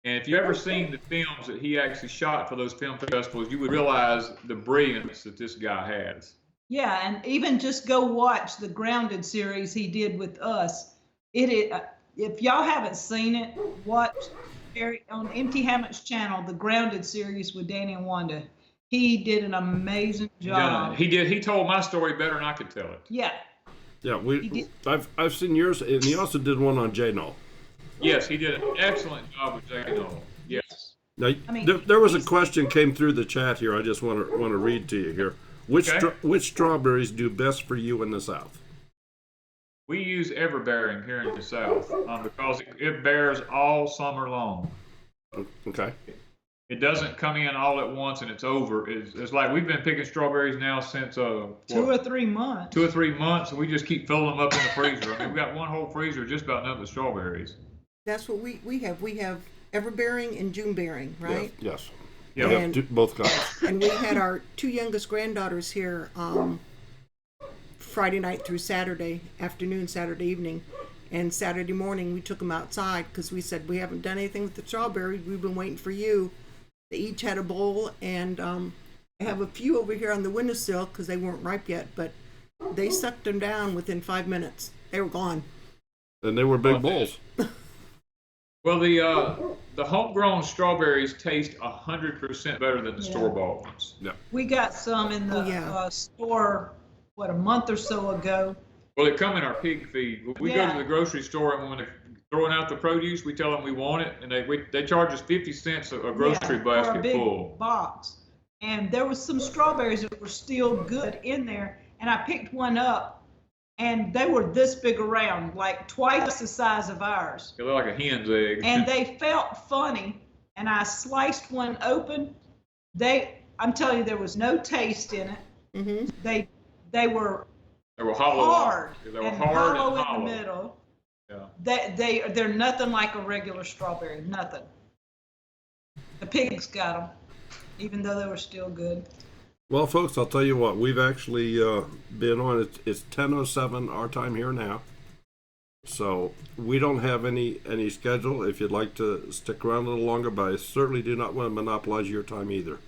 Speaker 3: And if you ever seen the films that he actually shot for those film festivals, you would realize the brilliance that this guy has.
Speaker 4: Yeah, and even just go watch the Grounded series he did with us. If y'all haven't seen it, watch on Empty Hammock's channel, the Grounded series with Danny and Wanda. He did an amazing job.
Speaker 3: He did. He told my story better than I could tell it.
Speaker 4: Yeah.
Speaker 2: Yeah, I've seen yours, and he also did one on J-No.
Speaker 3: Yes, he did an excellent job with J-No. Yes.
Speaker 2: Now, there was a question came through the chat here. I just want to read to you here. Which strawberries do best for you in the South?
Speaker 3: We use everbearing here in the South because it bears all summer long.
Speaker 2: Okay.
Speaker 3: It doesn't come in all at once and it's over. It's like we've been picking strawberries now since
Speaker 4: 2 or 3 months.
Speaker 3: 2 or 3 months, and we just keep filling them up in the freezer. I mean, we got one whole freezer just about nothing but strawberries.
Speaker 1: That's what we have. We have everbearing and Junebearing, right?
Speaker 2: Yes.
Speaker 3: Yeah.
Speaker 1: And,
Speaker 2: both kinds.
Speaker 1: and we had our 2 youngest granddaughters here Friday night through Saturday afternoon, Saturday evening. And Saturday morning, we took them outside because we said, we haven't done anything with the strawberries. We've been waiting for you. They each had a bowl, and I have a few over here on the windowsill because they weren't ripe yet, but they sucked them down within 5 minutes. They were gone.
Speaker 2: And they were big bowls.
Speaker 3: Well, the homegrown strawberries taste 100% better than the store-bought ones.
Speaker 2: Yeah.
Speaker 4: We got some in the store, a month or so ago.
Speaker 3: Well, they come in our pig feed. We go to the grocery store, and when they're throwing out the produce, we tell them we want it, and they charge us 50 cents a grocery basket
Speaker 4: for a big
Speaker 3: full.
Speaker 4: box. And there was some strawberries that were still good in there, and I picked one up, and they were this big around, like twice the size of ours.
Speaker 3: They look like a hen's egg.
Speaker 4: And they felt funny, and I sliced one open. I'm telling you, there was no taste in it.
Speaker 1: Mm-hmm.
Speaker 4: They were
Speaker 3: hollow.
Speaker 4: hard.
Speaker 3: They were
Speaker 4: and
Speaker 3: hard
Speaker 4: hollow
Speaker 3: and hollow
Speaker 4: in the middle.
Speaker 3: Yeah.
Speaker 4: They're nothing like a regular strawberry. Nothing. The pigs got them, even though they were still good.
Speaker 2: Well, folks, I'll tell you what. We've actually been on. It's 10:07 our time here now. So we don't have any schedule. If you'd like to stick around a little longer, but I certainly do not want to monopolize your time either.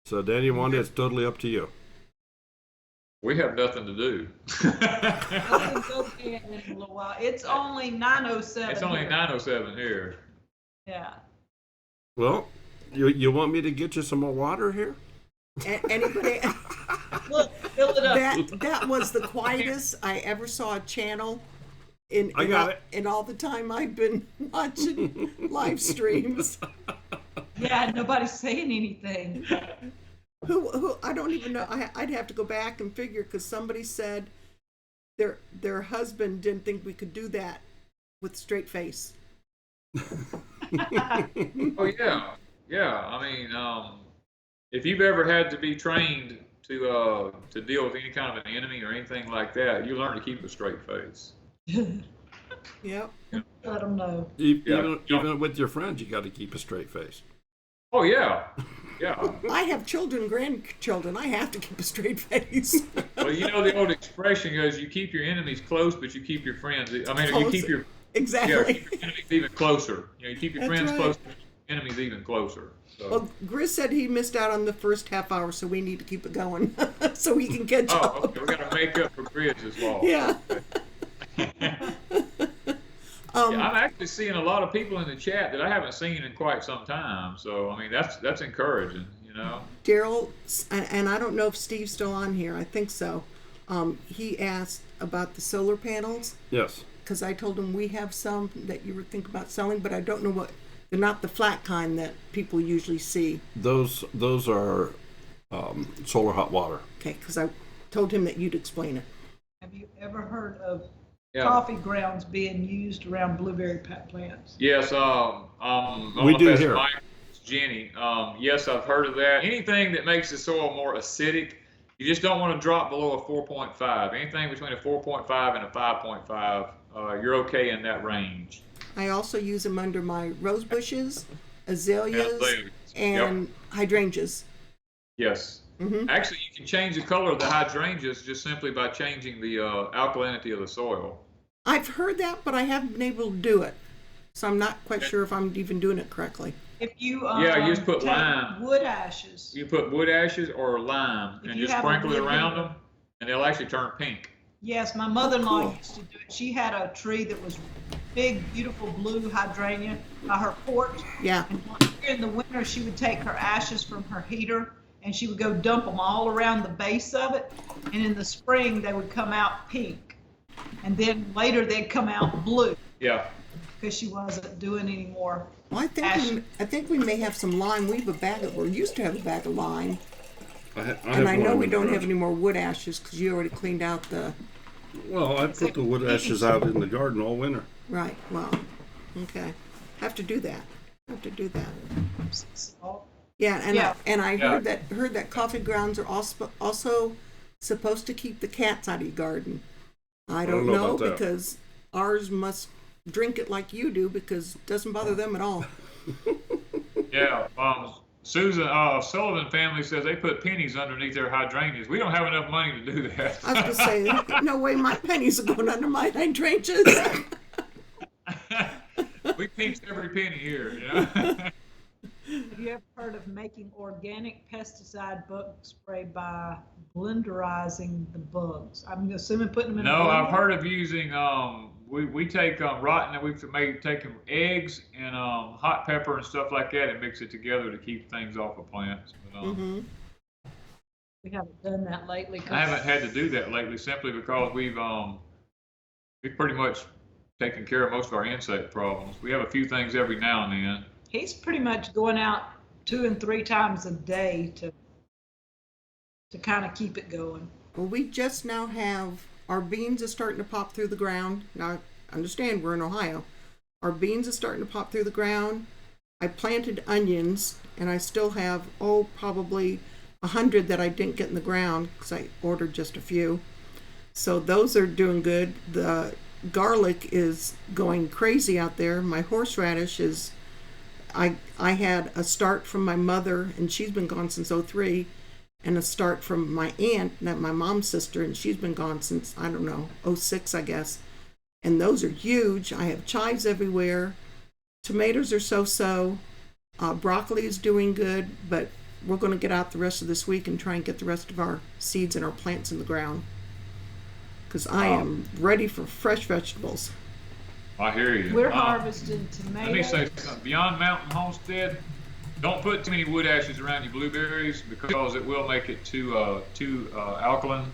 Speaker 2: So, Danny and Wanda, it's totally up to you.
Speaker 3: We have nothing to do.
Speaker 4: I can go in a little while. It's only 9:07.
Speaker 3: It's only 9:07 here.
Speaker 4: Yeah.
Speaker 2: Well, you want me to get you some more water here?
Speaker 1: Anybody?
Speaker 4: Look, fill it up.
Speaker 1: That was the quietest I ever saw a channel in all the time I've been watching live streams.
Speaker 4: Yeah, nobody's saying anything.
Speaker 1: Who I don't even know. I'd have to go back and figure because somebody said their husband didn't think we could do that with a straight face.
Speaker 3: Oh yeah. I mean, if you've ever had to be trained to deal with any kind of an enemy or anything like that, you learn to keep a straight face.
Speaker 1: Yep.
Speaker 4: Let them know.
Speaker 2: Even with your friends, you got to keep a straight face.
Speaker 3: Oh yeah. Yeah.
Speaker 1: I have children, grandchildren. I have to keep a straight face.
Speaker 3: Well, you know the old expression goes, you keep your enemies close, but you keep your friends. I mean,
Speaker 1: Close.
Speaker 3: you keep your
Speaker 1: Exactly.
Speaker 3: keep your enemies even closer. You know, you keep your
Speaker 1: That's
Speaker 3: friends
Speaker 1: right.
Speaker 3: close, but your enemies even closer. So.
Speaker 1: Well, Grizz said he missed out on the first half hour, so we need to keep it going so we can catch up.
Speaker 3: Okay. We got to make up for Grizz's loss.
Speaker 1: Yeah.
Speaker 3: Yeah, I'm actually seeing a lot of people in the chat that I haven't seen in quite some time. So I mean, that's encouraging, you know.
Speaker 1: Daryl, and I don't know if Steve's still on here. I think so. He asked about the solar panels.
Speaker 2: Yes.
Speaker 1: Because I told him we have some that you were thinking about selling, but I don't know what. They're not the flat kind that people usually see.
Speaker 2: Those are solar hot water.
Speaker 1: Okay, because I told him that you'd explain it.
Speaker 4: Have you ever heard of coffee grounds being used around blueberry plants?
Speaker 3: Yes,
Speaker 2: we do here.
Speaker 3: Mike, Jenny. Yes, I've heard of that. Anything that makes the soil more acidic, you just don't want to drop below a 4.5. Anything between a 4.5 and a 5.5, you're okay in that range.
Speaker 1: I also use them under my rose bushes, azaleas, and
Speaker 3: Yep.
Speaker 1: hydrangeas.
Speaker 3: Yes.
Speaker 1: Mm-hmm.
Speaker 3: Actually, you can change the color of the hydrangeas just simply by changing the alkalinity of the soil.
Speaker 1: I've heard that, but I haven't been able to do it. So I'm not quite sure if I'm even doing it correctly.
Speaker 4: If you
Speaker 3: Yeah, you just put
Speaker 4: take
Speaker 3: lime.
Speaker 4: wood ashes,
Speaker 3: You put wood ashes or lime
Speaker 4: If
Speaker 3: and
Speaker 4: you
Speaker 3: just
Speaker 4: have a
Speaker 3: sprinkle it
Speaker 4: wood
Speaker 3: around
Speaker 4: window.
Speaker 3: them, and they'll actually turn pink.
Speaker 4: yes, my mother-in-law
Speaker 1: cool.
Speaker 4: used to do it. She had a tree that was big, beautiful blue hydrangea by her porch.
Speaker 1: Yeah.
Speaker 4: And in the winter, she would take her ashes from her heater and she would go dump them all around the base of it. And in the spring, they would come out pink. And then later, they'd come out blue
Speaker 3: Yeah.
Speaker 4: because she wasn't doing any more.
Speaker 1: Well, I think we may have some lime. We have a bag of, we used to have a bag of lime. And I know we don't have any more wood ashes because you already cleaned out the,
Speaker 2: Well, I put the wood ashes out in the garden all winter.
Speaker 1: right, well, okay. Have to do that.
Speaker 4: Salt.
Speaker 1: Yeah, and
Speaker 4: Yeah.
Speaker 1: I
Speaker 3: Yeah.
Speaker 1: heard that coffee grounds are also supposed to keep the cats out of your garden. I don't
Speaker 2: know
Speaker 1: know
Speaker 2: about that.
Speaker 1: because ours must drink it like you do because it doesn't bother them at all.
Speaker 3: Yeah. Susan, Sullivan family says they put pennies underneath their hydrangeas. We don't have enough money to do that.
Speaker 1: I was gonna say, no way my pennies are going under my hydrangeas.
Speaker 3: We pinched every penny here, you know?
Speaker 4: Have you ever heard of making organic pesticide bug spray by blenderizing the bugs? I'm assuming putting them in a
Speaker 3: No, I've
Speaker 4: blender?
Speaker 3: heard of using, we take rotten, and we've made taking eggs and hot pepper and stuff like that and mix it together to keep things off of plants. But,
Speaker 1: Mm-hmm.
Speaker 4: We haven't done that lately.
Speaker 3: I haven't had to do that lately simply because we've pretty much taken care of most of our insect problems. We have a few things every now and then.
Speaker 4: He's pretty much going out 2 and 3 times a day to kind of keep it going.
Speaker 1: Well, we just now have our beans are starting to pop through the ground. Now, understand we're in Ohio. Our beans are starting to pop through the ground. I planted onions, and I still have probably 100 that I didn't get in the ground because I ordered just a few. So those are doing good. The garlic is going crazy out there. My horseradish is. I had a start from my mother, and she's been gone since '03. And a start from my aunt, that my mom's sister, and she's been gone since, I don't know, '06, I guess. And those are huge. I have chives everywhere. Tomatoes are so-so. Broccoli is doing good, but we're going to get out the rest of this week and try and get the rest of our seeds and our plants in the ground. Because I am ready for fresh vegetables.
Speaker 3: I hear you.
Speaker 4: We're harvesting tomatoes.
Speaker 3: Let me say something. Beyond Mountain Homestead, don't put too many wood ashes around your blueberries because it will make it too alkaline.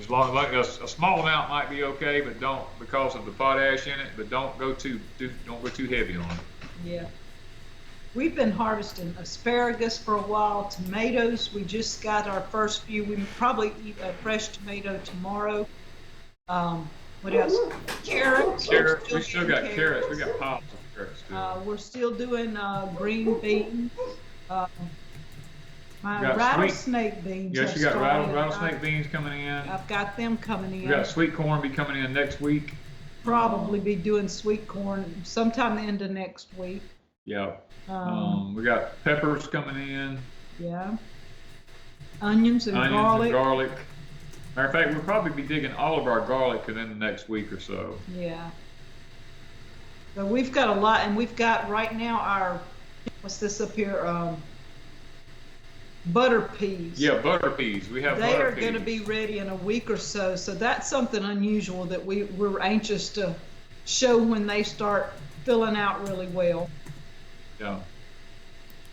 Speaker 3: As long as a small amount might be okay, but don't because of the potash in it. But don't go too heavy on it.
Speaker 4: Yeah. We've been harvesting asparagus for a while, tomatoes. We just got our first few. We probably eat a fresh tomato tomorrow. What else? Carrots.
Speaker 3: Carrots. We still got carrots. We got piles of carrots still.
Speaker 4: We're still doing green beans. My
Speaker 3: got
Speaker 4: rattlesnake beans.
Speaker 3: Yes,
Speaker 4: have
Speaker 3: you got
Speaker 4: started.
Speaker 3: rattlesnake beans coming in.
Speaker 4: I've got them coming in.
Speaker 3: We got sweet corn be coming in next week.
Speaker 4: Probably be doing sweet corn sometime the end of next week.
Speaker 3: Yeah. We got peppers coming in.
Speaker 4: Yeah. Onions and garlic.
Speaker 3: Matter of fact, we'll probably be digging all of our garlic within the next week or so.
Speaker 4: Yeah. But we've got a lot, and we've got right now our, what's this up here? Butter peas.
Speaker 3: Yeah, butter peas. We have
Speaker 4: They
Speaker 3: butter
Speaker 4: are
Speaker 3: peas.
Speaker 4: going to be ready in a week or so. So that's something unusual that we're anxious to show when they start filling out really well.
Speaker 3: Yeah.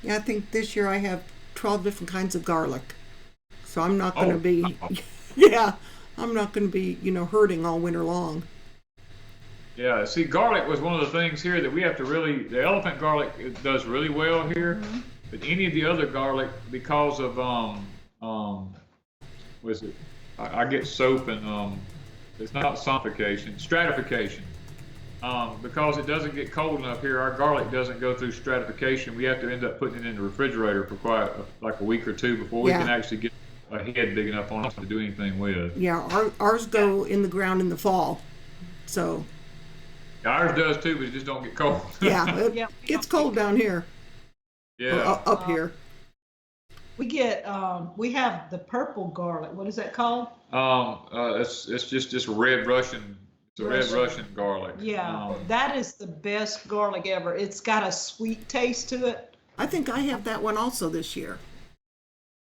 Speaker 1: Yeah, I think this year I have 12 different kinds of garlic. So I'm not going to be, yeah, I'm not going to be, hurting all winter long.
Speaker 3: Yeah, see, garlic was one of the things here that we have to the elephant garlic it does really well here, but any of the other garlic, because of, what is it? I get soap and, it's not sonification, stratification. Because it doesn't get cold enough here, our garlic doesn't go through stratification. We have to end up putting it in the refrigerator for quite like a week or two before we can actually get a head big enough on us to do anything with.
Speaker 1: Yeah, ours go in the ground in the fall. So.
Speaker 3: Ours does too, but it just don't get cold.
Speaker 1: Yeah, it gets cold down here.
Speaker 3: Yeah.
Speaker 1: Up here.
Speaker 4: We get, we have the purple garlic. What is that called?
Speaker 3: It's just red Russian It's a red Russian garlic.
Speaker 4: Yeah, that is the best garlic ever. It's got a sweet taste to it.
Speaker 1: I think I have that one also this year.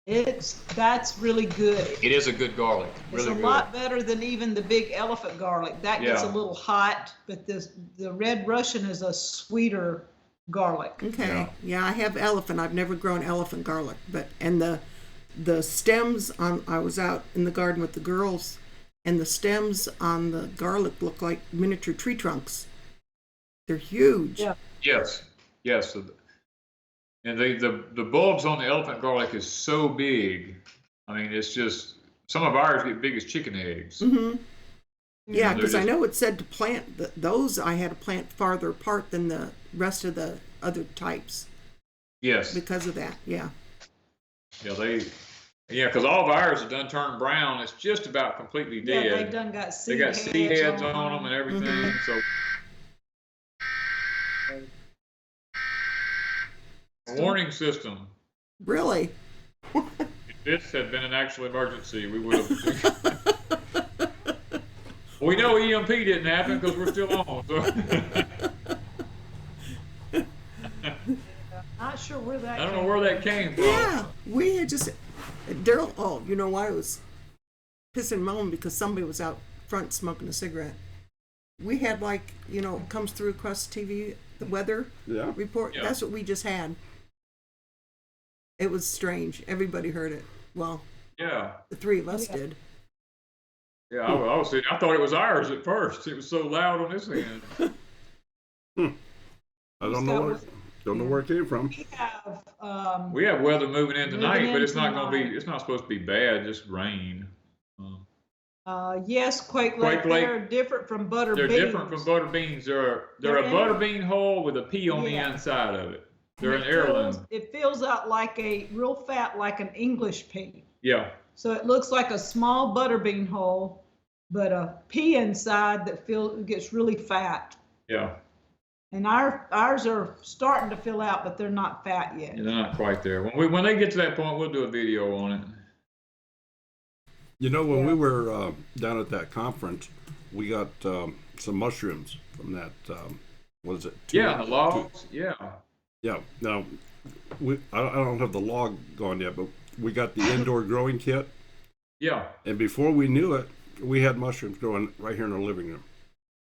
Speaker 4: That's really good.
Speaker 3: It is a good garlic. Really
Speaker 4: It's a lot better than even the big elephant garlic. That gets a little hot, but the red Russian is a sweeter garlic.
Speaker 1: Okay. Yeah, I have elephant. I've never grown elephant garlic, and the stems on, I was out in the garden with the girls, and the stems on the garlic look like miniature tree trunks. They're huge.
Speaker 4: Yeah.
Speaker 3: Yes. And the bulbs on the elephant garlic is so big. I mean, it's just, some of ours get big as chicken eggs.
Speaker 1: Mm-hmm. Yeah, because I
Speaker 3: just,
Speaker 1: know it said to plant those. I had to plant farther apart than the rest of the other types.
Speaker 3: Yes.
Speaker 1: Because of that. Yeah.
Speaker 3: Yeah, because all of ours have done turned brown. It's just about completely dead.
Speaker 4: Yeah, they done got seed heads.
Speaker 3: They got seed heads on them and everything.
Speaker 1: Mm-hmm.
Speaker 3: So, a warning system.
Speaker 1: Really?
Speaker 3: If this had been an actual emergency, we would have. We know EMP didn't happen because we're still on. So.
Speaker 4: Not sure where that.
Speaker 3: I don't know where that came from.
Speaker 1: Yeah, we had just Daryl. Oh, you know why I was pissing and moaning? Because somebody was out front smoking a cigarette. We had, like, you know, it comes through across the TV, the weather report.
Speaker 3: Yeah.
Speaker 1: That's what we just had. It was strange. Everybody heard it. Well,
Speaker 3: Yeah.
Speaker 1: the three of us did.
Speaker 3: Yeah, I thought it was ours at first. It was so loud on this end.
Speaker 2: I don't know where it came from.
Speaker 4: We have
Speaker 3: weather moving in tonight,
Speaker 4: Moving
Speaker 3: but
Speaker 4: in
Speaker 3: it's not going to be.
Speaker 4: tonight.
Speaker 3: It's not supposed to be bad. Just rain.
Speaker 4: yes, Quake Lake. They're different from butter
Speaker 3: They're
Speaker 4: beans.
Speaker 3: different from butter beans. They're a butter bean hole with a pea on the inside of it. They're an heirloom.
Speaker 4: It fills out like a real fat, like an English pea.
Speaker 3: Yeah.
Speaker 4: So it looks like a small butter bean hole, but a pea inside that gets really fat.
Speaker 3: Yeah.
Speaker 4: And ours are starting to fill out, but they're not fat yet.
Speaker 3: Yeah, they're not quite there. When they get to that point, we'll do a video on it.
Speaker 2: You know, when we were down at that conference, we got some mushrooms from that. What is it?
Speaker 3: The logs. Yeah.
Speaker 2: Yeah. Now, I don't have the log gone yet, but we got the indoor growing kit.
Speaker 3: Yeah.
Speaker 2: And before we knew it, we had mushrooms growing right here in our living room.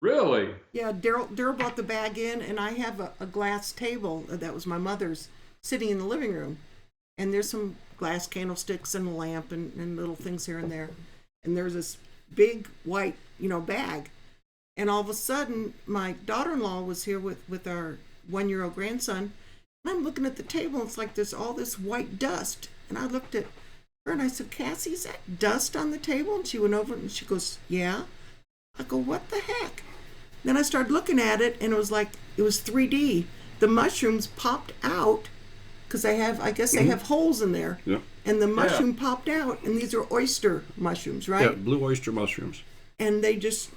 Speaker 3: Really?
Speaker 1: Yeah, Daryl brought the bag in, and I have a glass table that was my mother's sitting in the living room. And there's some glass candlesticks and a lamp and little things here and there. And there's this big white, bag. And all of a sudden, my daughter-in-law was here with our 1-year-old grandson. And I'm looking at the table, and it's like there's all this white dust. And I looked at her and I said, Cassie, is that dust on the table? And she went over and she goes, yeah. I go, what the heck? Then I started looking at it, and it was 3D. The mushrooms popped out because they have holes in there.
Speaker 2: Yeah.
Speaker 1: And the mushroom popped out, and these are oyster mushrooms, right?
Speaker 2: Yeah, blue oyster mushrooms.
Speaker 1: And they just,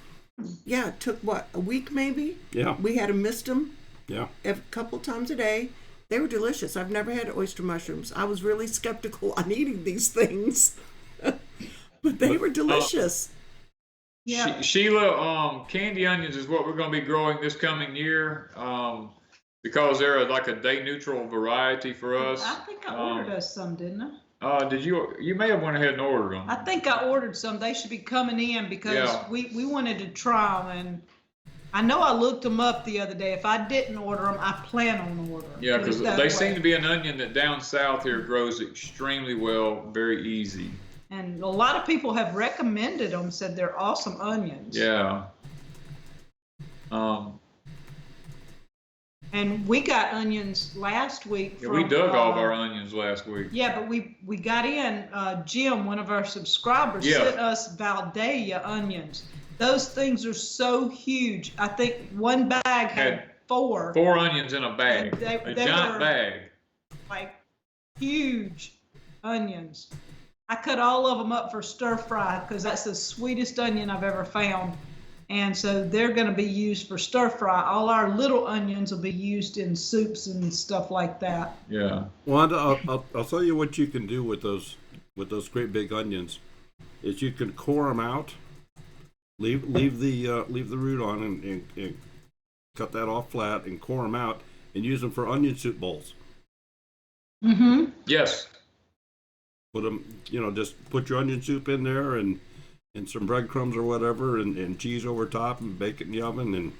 Speaker 1: it took a week maybe?
Speaker 2: Yeah.
Speaker 1: We had to mist them a couple times a day. They were delicious. I've never had oyster mushrooms. I was really skeptical on eating these things, but they were delicious.
Speaker 4: Yeah.
Speaker 3: Sheila, candy onions is what we're going to be growing this coming year, because they're like a day neutral variety for us.
Speaker 4: I think I ordered us some, didn't I?
Speaker 3: Did you? You may have went ahead and ordered them.
Speaker 4: I think I ordered some. They should be coming in because we wanted to try them, and I know I looked them up the other day. If I didn't order them, I plan on ordering.
Speaker 3: Yeah, because they seem to be an onion that down south here grows extremely well, very easy.
Speaker 4: And a lot of people have recommended them, said they're awesome onions.
Speaker 3: Yeah.
Speaker 4: And we got onions last week.
Speaker 3: Yeah, we dug all of our onions last week.
Speaker 4: Yeah, but we got in, Jim, one of our subscribers, sent us Valdeia onions. Those things are so huge. I think one bag had 4.
Speaker 3: 4 onions in a bag.
Speaker 4: They
Speaker 3: giant bag.
Speaker 4: Like huge onions. I cut all of them up for stir fry because that's the sweetest onion I've ever found. And so they're going to be used for stir fry. All our little onions will be used in soups and stuff like that.
Speaker 3: Yeah.
Speaker 2: Wanda, I'll tell you what you can do with those great big onions is you can core them out Leave the root on and cut that off flat and core them out and use them for onion soup bowls.
Speaker 4: Mm-hmm.
Speaker 3: Yes.
Speaker 2: Put them, just put your onion soup in there and some breadcrumbs or whatever and cheese over top and bake it in the oven, and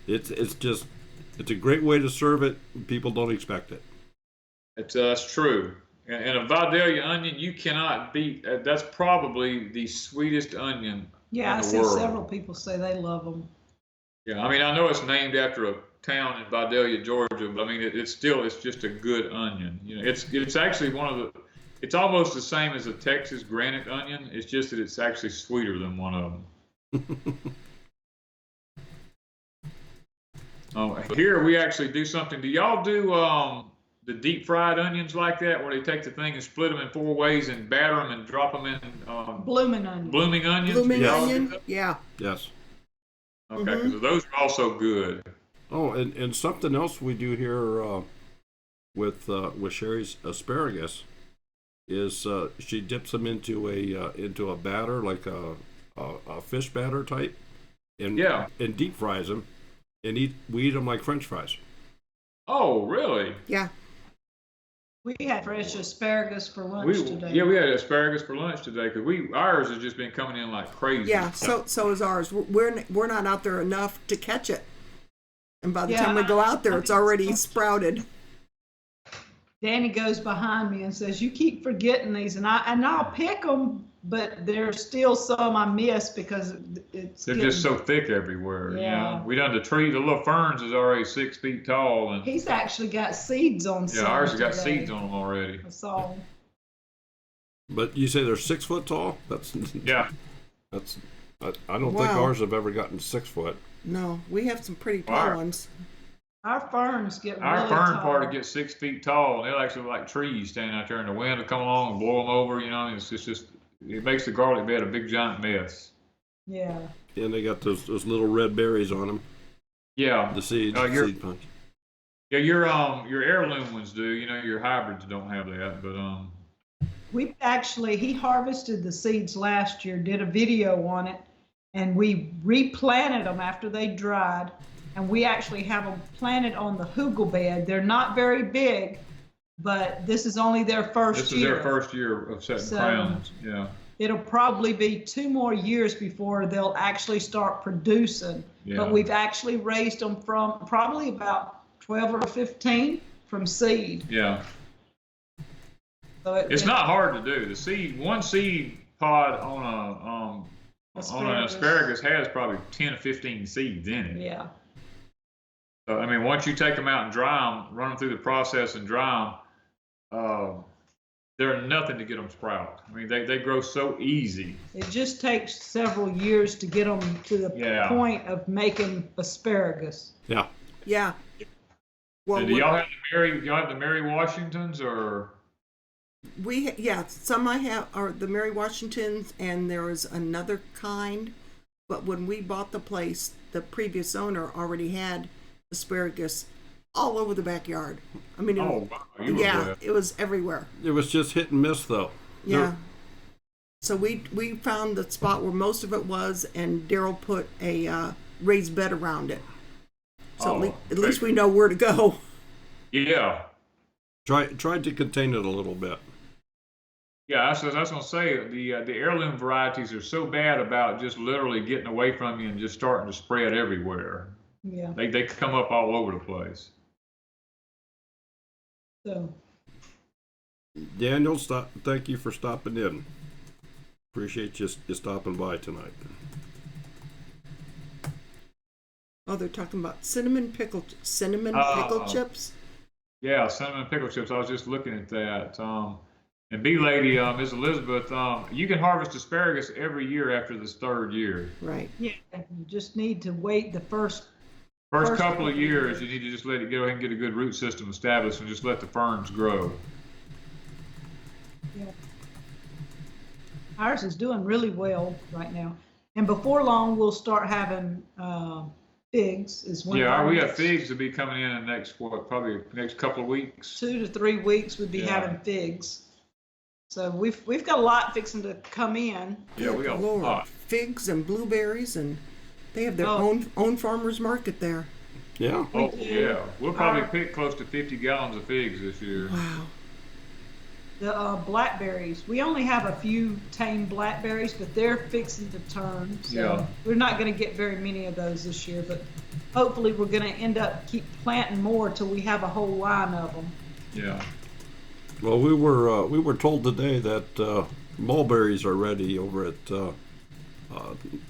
Speaker 2: it's a great way to serve it. People don't expect it.
Speaker 3: That's true. And a Vidalia onion, you cannot beat. That's probably the sweetest onion
Speaker 4: Yeah, I
Speaker 3: in the
Speaker 4: see
Speaker 3: world.
Speaker 4: several people say they love them.
Speaker 3: Yeah, I mean, I know it's named after a town in Vidalia, Georgia, but I mean, it's just a good onion. It's actually it's almost the same as a Texas granite onion. It's just that it's actually sweeter than one of them. Here we actually do something. Do y'all do the deep fried onions like that, where they take the thing and split them in 4 ways and batter them and drop them in
Speaker 4: Blooming onion.
Speaker 3: blooming onions?
Speaker 1: Blooming
Speaker 2: Yes.
Speaker 1: onion? Yeah.
Speaker 2: Yes.
Speaker 3: Okay, because those are also good.
Speaker 2: Oh, and something else we do here with Sherry's asparagus is she dips them into a batter, like a fish batter type, and deep fries them, and we eat them like French fries.
Speaker 3: Oh, really?
Speaker 1: Yeah.
Speaker 4: We had fresh asparagus for lunch today.
Speaker 3: Yeah, we had asparagus for lunch today because ours has just been coming in like crazy.
Speaker 1: Yeah, so is ours. We're not out there enough to catch it. And by the time we go out there, it's already sprouted.
Speaker 4: Danny goes behind me and says, "You keep forgetting these," and I'll pick them, but there's still some I miss because
Speaker 3: they're just so thick everywhere.
Speaker 4: Yeah.
Speaker 3: We done the tree. The little ferns is already 6 feet tall, and
Speaker 4: He's actually got seeds on some.
Speaker 3: yeah, ours has got
Speaker 4: today.
Speaker 3: seeds on them already.
Speaker 4: I saw 'em.
Speaker 2: But you say they're 6 foot tall? That's
Speaker 3: Yeah.
Speaker 2: That's I don't think
Speaker 1: Wow.
Speaker 2: ours have ever gotten 6 foot.
Speaker 1: No, we have some pretty tall ones.
Speaker 4: Our ferns get really
Speaker 3: Our fern
Speaker 4: tall.
Speaker 3: part will get 6 feet tall, and they'll actually look like trees standing out there, and the wind will come along and blow them over. And it's just it makes the garlic bed a big giant mess.
Speaker 4: Yeah.
Speaker 2: And they got those little red berries on them.
Speaker 3: Yeah.
Speaker 2: The seeds, seed punch.
Speaker 3: Yeah, your heirloom ones do. Your hybrids don't have that, but
Speaker 4: He harvested the seeds last year, did a video on it, and we replanted them after they dried, and we actually have them planted on the hugel bed. They're not very big, but this is only their first year.
Speaker 3: This is their first year of setting crowns. Yeah.
Speaker 4: It'll probably be 2 more years before they'll actually start producing.
Speaker 3: Yeah.
Speaker 4: But we've actually raised them from probably about 12 or 15 from seed.
Speaker 3: Yeah.
Speaker 4: So
Speaker 3: It's not hard to do. One seed pod on an asparagus has probably 10 or 15 seeds in it.
Speaker 4: Yeah.
Speaker 3: So, I mean, once you take them out and dry them, run them through the process and dry them, they're nothing to get them sprout. I mean, they grow so easy.
Speaker 4: It just takes several years to get them to the point of making asparagus.
Speaker 2: Yeah.
Speaker 1: Yeah. Well,
Speaker 3: And do y'all have the Mary Washingtons or?
Speaker 1: Some I have are the Mary Washingtons, and there is another kind. But when we bought the place, the previous owner already had asparagus all over the backyard. I mean, it was everywhere.
Speaker 2: It was just hit and miss, though.
Speaker 1: Yeah. So we found the spot where most of it was, and Daryl put a raised bed around it. So at least we know where to go.
Speaker 3: Yeah.
Speaker 2: Tried to contain it a little bit.
Speaker 3: Yeah, I was gonna say the heirloom varieties are so bad about just literally getting away from you and just starting to spread everywhere.
Speaker 4: Yeah.
Speaker 3: They come up all over the place.
Speaker 4: So.
Speaker 2: Daniel, thank you for stopping in. Appreciate you stopping by tonight.
Speaker 1: Oh, they're talking about cinnamon pickle chips.
Speaker 3: Yeah, cinnamon pickle chips. I was just looking at that. And B lady, Miss Elizabeth, you can harvest asparagus every year after this 3rd year.
Speaker 1: Right.
Speaker 4: Yeah, you just need to wait the first
Speaker 3: couple of years. You need to just let it go ahead and get a good root system established, and just let the ferns grow.
Speaker 4: Yeah. Ours is doing really well right now, and before long we'll start having figs.
Speaker 3: We have figs to be coming in the next probably next couple of weeks.
Speaker 4: 2 to 3 weeks we'd be having figs. So we've got a lot fixing to come in.
Speaker 3: Yeah, we got a
Speaker 1: Lord,
Speaker 3: lot.
Speaker 1: figs and blueberries, and they have their
Speaker 4: Oh.
Speaker 1: own farmers market there.
Speaker 2: Yeah.
Speaker 3: Oh,
Speaker 4: do.
Speaker 3: yeah. We'll probably pick close to 50 gallons of figs this year.
Speaker 1: Wow.
Speaker 4: The blackberries. We only have a few tame blackberries, but they're fixing to turn. So
Speaker 3: Yeah.
Speaker 4: we're not going to get very many of those this year, but hopefully we're going to end up keep planting more till we have a whole line of them.
Speaker 3: Yeah.
Speaker 2: Well, we were told today that mulberries are ready over at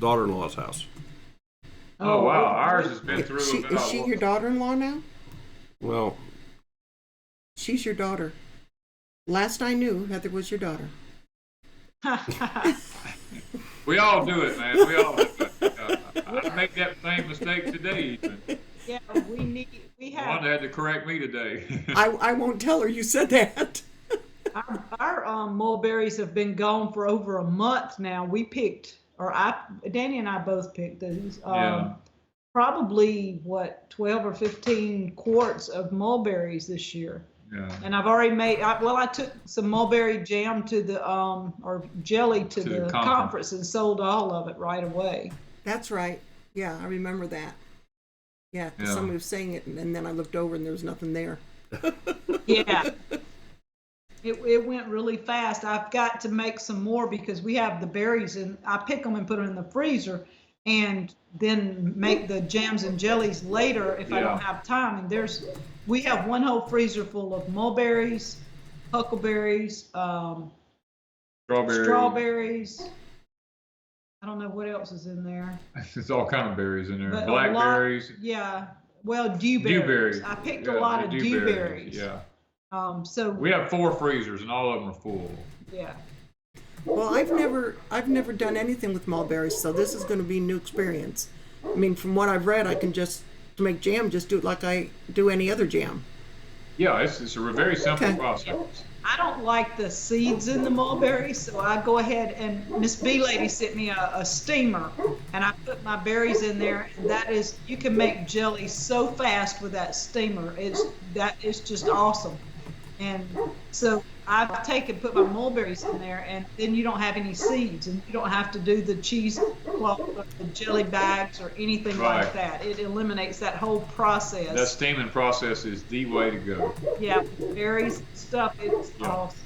Speaker 2: daughter-in-law's house.
Speaker 3: Oh, wow. Ours has been
Speaker 1: Is
Speaker 3: through
Speaker 1: she,
Speaker 3: about.
Speaker 1: is she your daughter-in-law now?
Speaker 2: Well,
Speaker 1: She's your daughter. Last I knew, Heather was your daughter.
Speaker 3: We all do it, man. We all do it. I made that same mistake today, even.
Speaker 4: Yeah, we have
Speaker 3: Wanda had to correct me today.
Speaker 1: I won't tell her you said that.
Speaker 4: our mulberries have been gone for over a month now. We picked, Danny and I both picked these.
Speaker 3: Yeah.
Speaker 4: Probably 12 or 15 quarts of mulberries this year.
Speaker 3: Yeah.
Speaker 4: And I've already I took some mulberry jam to the or jelly to the conference and sold all of it right away.
Speaker 1: That's right. Yeah, I remember that. Yeah, 'cause
Speaker 3: Yeah.
Speaker 1: somebody was saying it, and then I looked over and there was nothing there.
Speaker 4: Yeah. It went really fast. I've got to make some more because we have the berries and I pick them and put them in the freezer and then make the jams and jellies later if I don't have time. And we have one whole freezer full of mulberries, huckleberries, strawberries. I don't know what else is in there.
Speaker 3: It's all kind of berries in there.
Speaker 4: But
Speaker 3: Blackberries.
Speaker 4: Dewberries. I picked a lot of dewberries.
Speaker 3: Yeah.
Speaker 4: So
Speaker 3: We have 4 freezers and all of them are full.
Speaker 4: yeah.
Speaker 1: Well, I've never done anything with mulberries, so this is going to be a new experience. I mean, from what I've read, I can to make jam, just do it like I do any other jam.
Speaker 3: Yeah, it's a very simple
Speaker 1: Okay.
Speaker 3: process.
Speaker 4: I don't like the seeds in the mulberries, so I go ahead and Miss B Lady sent me a steamer, and I put my berries in there, and you can make jelly so fast with that steamer. That is just awesome. And so I've put my mulberries in there, and then you don't have any seeds, and you don't have to do the cheesecloth or the jelly bags or anything like that. It eliminates that whole process.
Speaker 3: That steaming process is the way to go.
Speaker 4: Yeah, berries and stuff, it's awesome.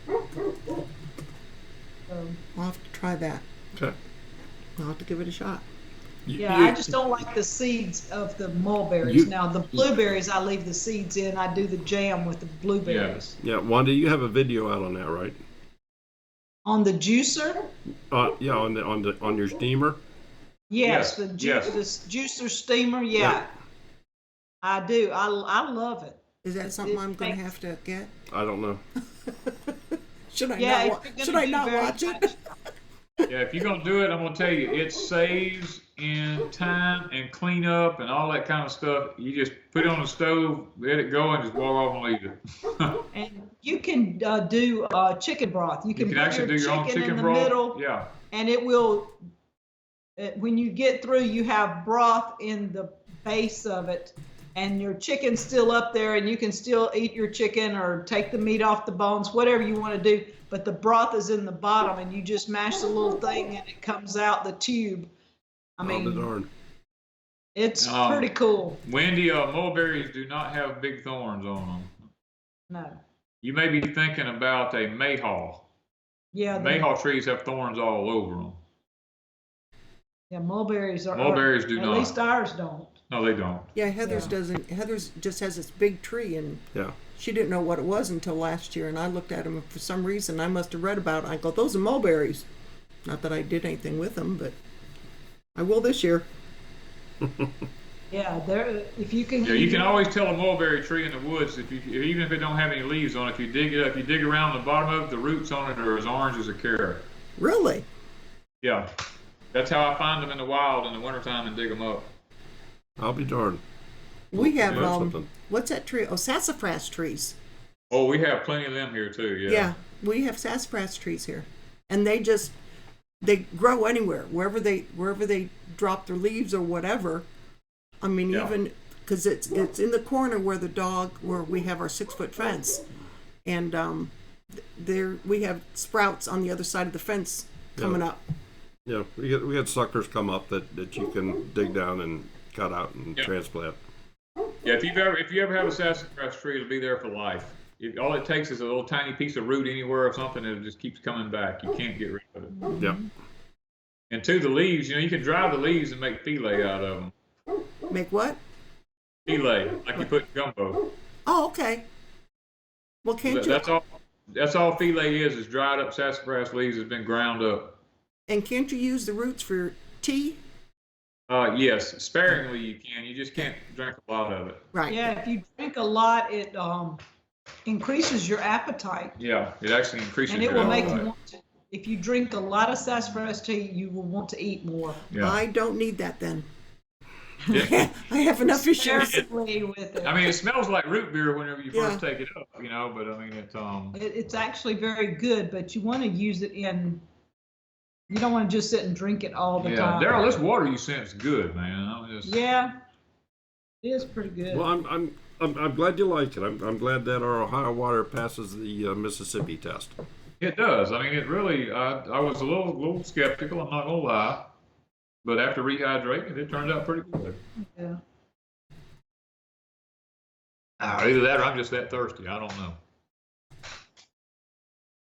Speaker 4: So,
Speaker 1: I'll have to try that.
Speaker 2: okay.
Speaker 1: I'll have to give it a shot.
Speaker 4: yeah, I just don't like the seeds of the mulberries. Now, the blueberries, I leave the seeds in. I do the jam with the blueberries.
Speaker 2: Yeah, Wanda, you have a video out on that, right?
Speaker 4: On the juicer?
Speaker 2: Yeah, on your steamer.
Speaker 4: Yes,
Speaker 3: Yes,
Speaker 4: the
Speaker 3: yes.
Speaker 4: juicer steamer, yeah.
Speaker 2: Yeah.
Speaker 4: I do. I love it.
Speaker 1: Is that something
Speaker 4: It
Speaker 1: I'm going to
Speaker 4: makes-
Speaker 1: have to get?
Speaker 2: I don't know.
Speaker 1: Should I
Speaker 4: Yeah,
Speaker 1: not?
Speaker 4: if you're
Speaker 1: Should
Speaker 4: gonna
Speaker 1: I
Speaker 4: do
Speaker 1: not
Speaker 4: very
Speaker 1: watch it?
Speaker 4: much-
Speaker 3: Yeah, if you're gonna do it, I'm gonna tell you, it saves in time and cleanup and all that kind of stuff. You just put it on the stove, let it go, and just walk off and leave it.
Speaker 4: And you can do chicken broth. You can,
Speaker 3: You can
Speaker 4: put
Speaker 3: actually
Speaker 4: your
Speaker 3: do your own
Speaker 4: in
Speaker 3: chicken
Speaker 4: the
Speaker 3: broth.
Speaker 4: middle,
Speaker 3: Yeah,
Speaker 4: and it will. When you get through, you have broth in the base of it, and your chicken's still up there, and you can still eat your chicken or take the meat off the bones, whatever you want to do. But the broth is in the bottom, and you just mash the little thing, and it comes out the tube. I
Speaker 2: I'll be
Speaker 4: mean,
Speaker 2: darned.
Speaker 4: it's pretty cool.
Speaker 3: Wendy, mulberries do not have big thorns on them.
Speaker 4: No,
Speaker 3: You may be thinking about a mayhaw.
Speaker 4: yeah,
Speaker 3: Mayhaw trees have thorns all over them.
Speaker 4: yeah, mulberries are.
Speaker 3: Mulberries do
Speaker 4: at
Speaker 3: not.
Speaker 4: least ours don't.
Speaker 3: No, they don't.
Speaker 1: Yeah, Heather's
Speaker 4: Yeah.
Speaker 1: doesn't. Heather's just has this big tree, and
Speaker 2: Yeah.
Speaker 1: she didn't know what it was until last year. And I looked at them, and for some reason, I must have read about it. I go, those are mulberries. Not that I did anything with them, but I will this year.
Speaker 4: Yeah, there. If you can.
Speaker 3: Yeah, you can always tell a mulberry tree in the woods even if it don't have any leaves on it. If you dig it up, you dig around the bottom of it, the roots on it are as orange as a carrot.
Speaker 1: Really?
Speaker 3: Yeah, that's how I find them in the wild in the wintertime and dig them up.
Speaker 2: I'll be darned.
Speaker 1: We have
Speaker 2: Yeah, something.
Speaker 1: what's that tree? Oh, sassafras trees.
Speaker 3: Oh, we have plenty of them here too. Yeah.
Speaker 1: Yeah, we have sassafras trees here, and they grow anywhere, wherever they drop their leaves or whatever. I mean,
Speaker 3: Yeah.
Speaker 1: even because it's in the corner where we have our 6-foot fence, and There we have sprouts on the other side of the fence coming up.
Speaker 2: Yeah, we got suckers come up that you can dig down and cut out and transplant.
Speaker 3: Yeah, if you ever have a sassafras tree, it'll be there for life. All it takes is a little tiny piece of root anywhere or something, and it just keeps coming back. You can't get rid of it.
Speaker 2: Yep.
Speaker 3: And two, the leaves, you can dry the leaves and make filet out of them.
Speaker 1: Make what?
Speaker 3: Filet, like you put in gumbo.
Speaker 1: Oh, okay. Well, can't you?
Speaker 3: That's all filet is dried up sassafras leaves that's been ground up.
Speaker 1: And can't you use the roots for tea?
Speaker 3: Yes, sparingly you can. You just can't drink a lot of it.
Speaker 1: Right.
Speaker 4: Yeah, if you drink a lot, it increases your appetite.
Speaker 3: Yeah, it actually increases
Speaker 4: And it
Speaker 3: your
Speaker 4: will make
Speaker 3: appetite.
Speaker 4: you want to, if you drink a lot of sassafras tea, you will want to eat more.
Speaker 3: Yeah.
Speaker 1: I don't need that then.
Speaker 3: Yeah.
Speaker 1: I have enough issues.
Speaker 4: Sparingly with it.
Speaker 3: I mean, it smells like root beer whenever you
Speaker 1: Yeah.
Speaker 3: first take it up, but I mean,
Speaker 4: It's actually very good, but you want to use it in. You don't want to just sit and drink it all the time.
Speaker 3: Daryl, this water you sent is good, man.
Speaker 4: Yeah, it is pretty good.
Speaker 2: Well, I'm glad you like it. I'm glad that our Ohio water passes the Mississippi test.
Speaker 3: It does. I mean, it really. I was a little skeptical. I'm not gonna lie, but after rehydrating it turned out pretty good.
Speaker 4: Yeah.
Speaker 3: Either that or I'm just that thirsty. I don't know.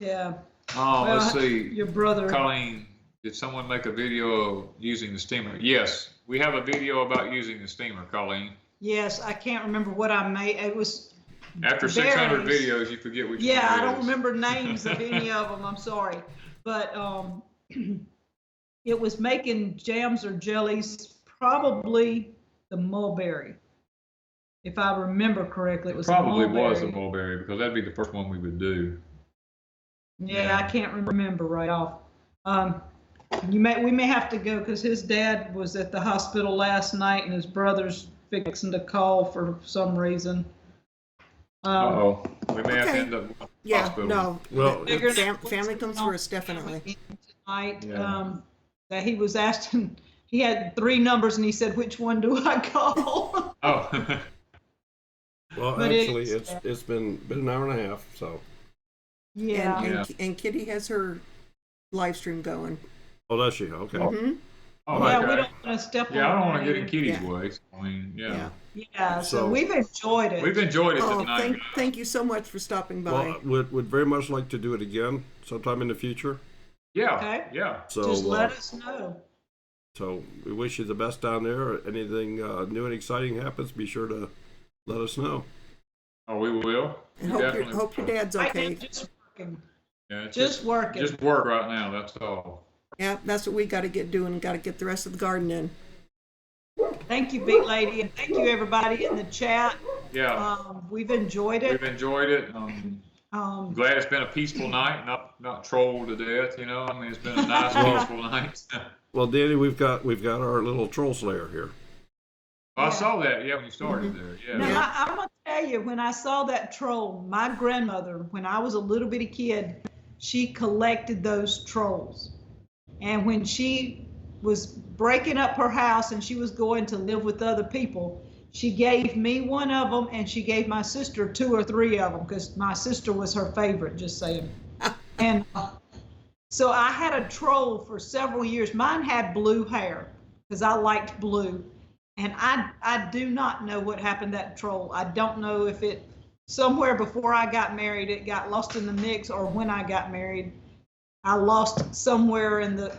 Speaker 4: Yeah.
Speaker 3: Oh,
Speaker 4: Well,
Speaker 3: let's see.
Speaker 4: Your brother.
Speaker 3: Colleen, did someone make a video of using the steamer? Yes, we have a video about using the steamer, Colleen.
Speaker 4: Yes, I can't remember what I made. It was.
Speaker 3: After 600
Speaker 4: berries.
Speaker 3: videos, you forget which
Speaker 4: Yeah,
Speaker 3: one
Speaker 4: I
Speaker 3: it
Speaker 4: don't
Speaker 3: is.
Speaker 4: remember names of any of them. I'm sorry, but it was making jams or jellies. Probably the mulberry, if I remember correctly. It was
Speaker 3: Probably
Speaker 4: mulberry.
Speaker 3: was the mulberry because that'd be the first one we would do.
Speaker 4: Yeah, I can't remember right off. We may have to go because his dad was at the hospital last night and his brother's fixing to call for some reason.
Speaker 3: Uh-oh. We may have to
Speaker 1: Okay.
Speaker 3: end up in the
Speaker 1: Yeah,
Speaker 3: hospital.
Speaker 1: no.
Speaker 2: Well,
Speaker 4: Figured out
Speaker 1: family
Speaker 4: what's
Speaker 1: comes
Speaker 4: going on
Speaker 1: first, definitely.
Speaker 4: Tonight,
Speaker 3: Yeah.
Speaker 4: that he was asking, he had 3 numbers and he said, which one do I call?
Speaker 3: Oh.
Speaker 2: Well,
Speaker 4: But
Speaker 2: actually,
Speaker 4: it's-
Speaker 2: it's been an hour and a half. So,
Speaker 4: Yeah.
Speaker 1: And Kitty has her live stream going.
Speaker 2: oh, does she? Okay.
Speaker 1: Hmm.
Speaker 3: Oh,
Speaker 4: Yeah,
Speaker 3: okay.
Speaker 4: we don't want to step on
Speaker 3: Yeah, I don't want
Speaker 4: that
Speaker 3: to get in
Speaker 4: either.
Speaker 3: Kitty's
Speaker 1: Yeah.
Speaker 3: way. I mean, yeah.
Speaker 4: Yeah, so
Speaker 2: So-
Speaker 4: we've enjoyed it.
Speaker 3: We've enjoyed it
Speaker 1: Oh,
Speaker 3: tonight.
Speaker 1: thank you so much for stopping by.
Speaker 2: Well, would very much like to do it again sometime in the future.
Speaker 3: Yeah,
Speaker 4: Okay.
Speaker 3: yeah.
Speaker 2: So,
Speaker 4: Just let us know.
Speaker 2: so we wish you the best down there. Anything new and exciting happens, be sure to let us know.
Speaker 3: Oh, we will.
Speaker 1: And
Speaker 3: We
Speaker 1: hope your dad's
Speaker 4: Right
Speaker 1: okay.
Speaker 4: now, just working.
Speaker 3: Yeah, it's
Speaker 4: Just working.
Speaker 3: Just work right now, that's all.
Speaker 1: Yeah, that's what we got to get doing. Got to get the rest of the garden in.
Speaker 4: Thank you, Big Lady, and thank you, everybody in the chat.
Speaker 3: Yeah,
Speaker 4: We've enjoyed it.
Speaker 3: we've enjoyed it.
Speaker 4: Um,
Speaker 3: Glad it's been a peaceful night, not trolled to death, I mean, it's been a nice,
Speaker 2: Well-
Speaker 3: peaceful night.
Speaker 2: Well, Danny, we've got our little troll slayer here.
Speaker 3: I saw that, when you started there, yeah.
Speaker 4: Now, I'm going to tell you, when I saw that troll, my grandmother, when I was a little bitty kid, she collected those trolls. And when she was breaking up her house and she was going to live with other people, she gave me one of them and she gave my sister 2 or 3 of them because my sister was her favorite, just saying. And so I had a troll for several years. Mine had blue hair because I liked blue. And I do not know what happened to that troll. I don't know if it, somewhere before I got married, it got lost in the mix, or when I got married, I lost somewhere in the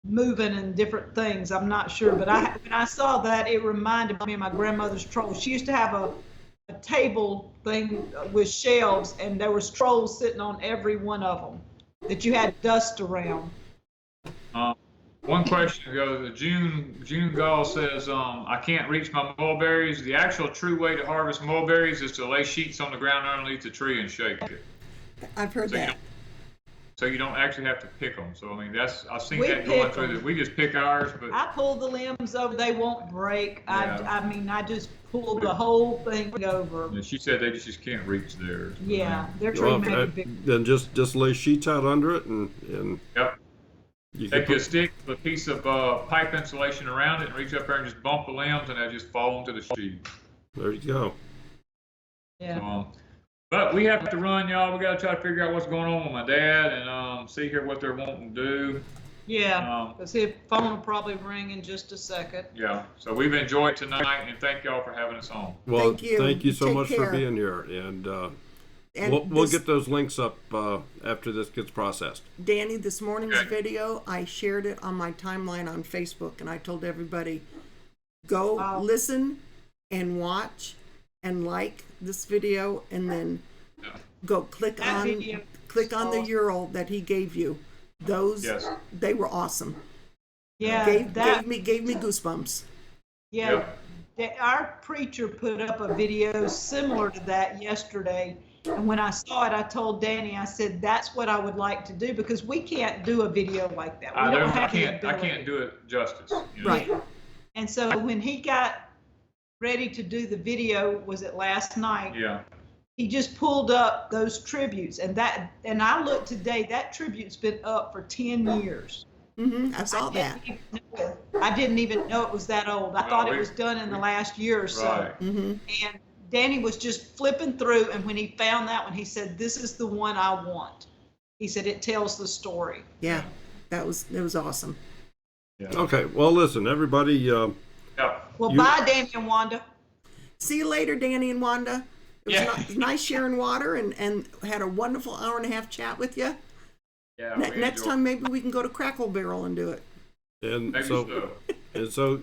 Speaker 4: moving and different things. I'm not sure. But when I saw that, it reminded me of my grandmother's troll. She used to have a table thing with shelves, and there was trolls sitting on every one of them that you had dust around.
Speaker 3: One question goes, June Gall says, I can't reach my mulberries. The actual true way to harvest mulberries is to lay sheets on the ground underneath the tree and shake it.
Speaker 1: I've heard
Speaker 3: So you
Speaker 1: that.
Speaker 3: don't- So you don't actually have to pick them. So, I mean, I've seen
Speaker 4: We
Speaker 3: that going
Speaker 4: pick
Speaker 3: through
Speaker 4: 'em.
Speaker 3: this. We just pick ours, but
Speaker 4: I pull the limbs over, they won't break.
Speaker 3: Yeah.
Speaker 4: I mean, I just pull the whole thing over.
Speaker 3: she said they just can't reach theirs.
Speaker 4: Yeah, their tree
Speaker 2: Well,
Speaker 4: may be big.
Speaker 2: then just lay sheets out under it, and
Speaker 3: Yep.
Speaker 2: you can
Speaker 3: Take a
Speaker 2: put,
Speaker 3: stick with a piece of pipe insulation around it and reach up there and just bump the limbs and they just fall into the sheet.
Speaker 2: there you go.
Speaker 4: Yeah.
Speaker 3: But we have to run, y'all. We got to try to figure out what's going on with my dad and see here what they're wanting to do.
Speaker 4: Yeah, because his phone will probably ring in just a second.
Speaker 3: Yeah. So we've enjoyed tonight, and thank y'all for having us on.
Speaker 2: Well,
Speaker 1: Thank you.
Speaker 2: so
Speaker 1: Take
Speaker 2: much
Speaker 1: care.
Speaker 2: for being here, and
Speaker 1: And
Speaker 2: we'll
Speaker 1: this-
Speaker 2: get those links up after this gets processed.
Speaker 1: Danny, this morning's
Speaker 3: Okay.
Speaker 1: video, I shared it on my timeline on Facebook, and I told everybody, go
Speaker 4: Wow.
Speaker 1: listen and watch and like this video, and then
Speaker 3: Yeah.
Speaker 1: go click
Speaker 4: That
Speaker 1: on
Speaker 4: video
Speaker 1: the
Speaker 4: was awesome.
Speaker 1: URL that he gave you. Those
Speaker 3: Yes.
Speaker 1: they were awesome.
Speaker 4: Yeah,
Speaker 1: Gave
Speaker 4: that,
Speaker 1: me goosebumps.
Speaker 4: yeah. Our preacher put up a video similar to that yesterday. And when I saw it, I told Danny, I said, that's what I would like to do, because we can't do a video like that. We
Speaker 3: I
Speaker 4: don't have the
Speaker 3: can't
Speaker 4: ability.
Speaker 3: do it justice. You know?
Speaker 1: Right.
Speaker 4: And so when he got ready to do the video, was it last night?
Speaker 3: Yeah.
Speaker 4: He just pulled up those tributes, and I looked today, that tribute's been up for 10 years.
Speaker 1: I saw that.
Speaker 4: I didn't even know it was that old. I thought it was done in the last year or so.
Speaker 3: Right.
Speaker 4: And Danny was just flipping through, and when he found that one, he said, this is the one I want. He said, it tells the story.
Speaker 1: Yeah, it was awesome.
Speaker 3: Yeah.
Speaker 2: Okay, well, listen, everybody.
Speaker 3: Yeah.
Speaker 4: Well,
Speaker 2: You-
Speaker 4: bye, Danny and Wanda.
Speaker 1: See you later, Danny and Wanda. It was
Speaker 3: Yeah.
Speaker 1: nice sharing water, and had a wonderful hour and a half chat with you.
Speaker 3: Yeah. we
Speaker 1: Next
Speaker 3: enjoy-
Speaker 1: time, maybe we can go to Crackle Barrel and do it.
Speaker 2: And
Speaker 3: Maybe
Speaker 2: so,
Speaker 3: so.
Speaker 2: and so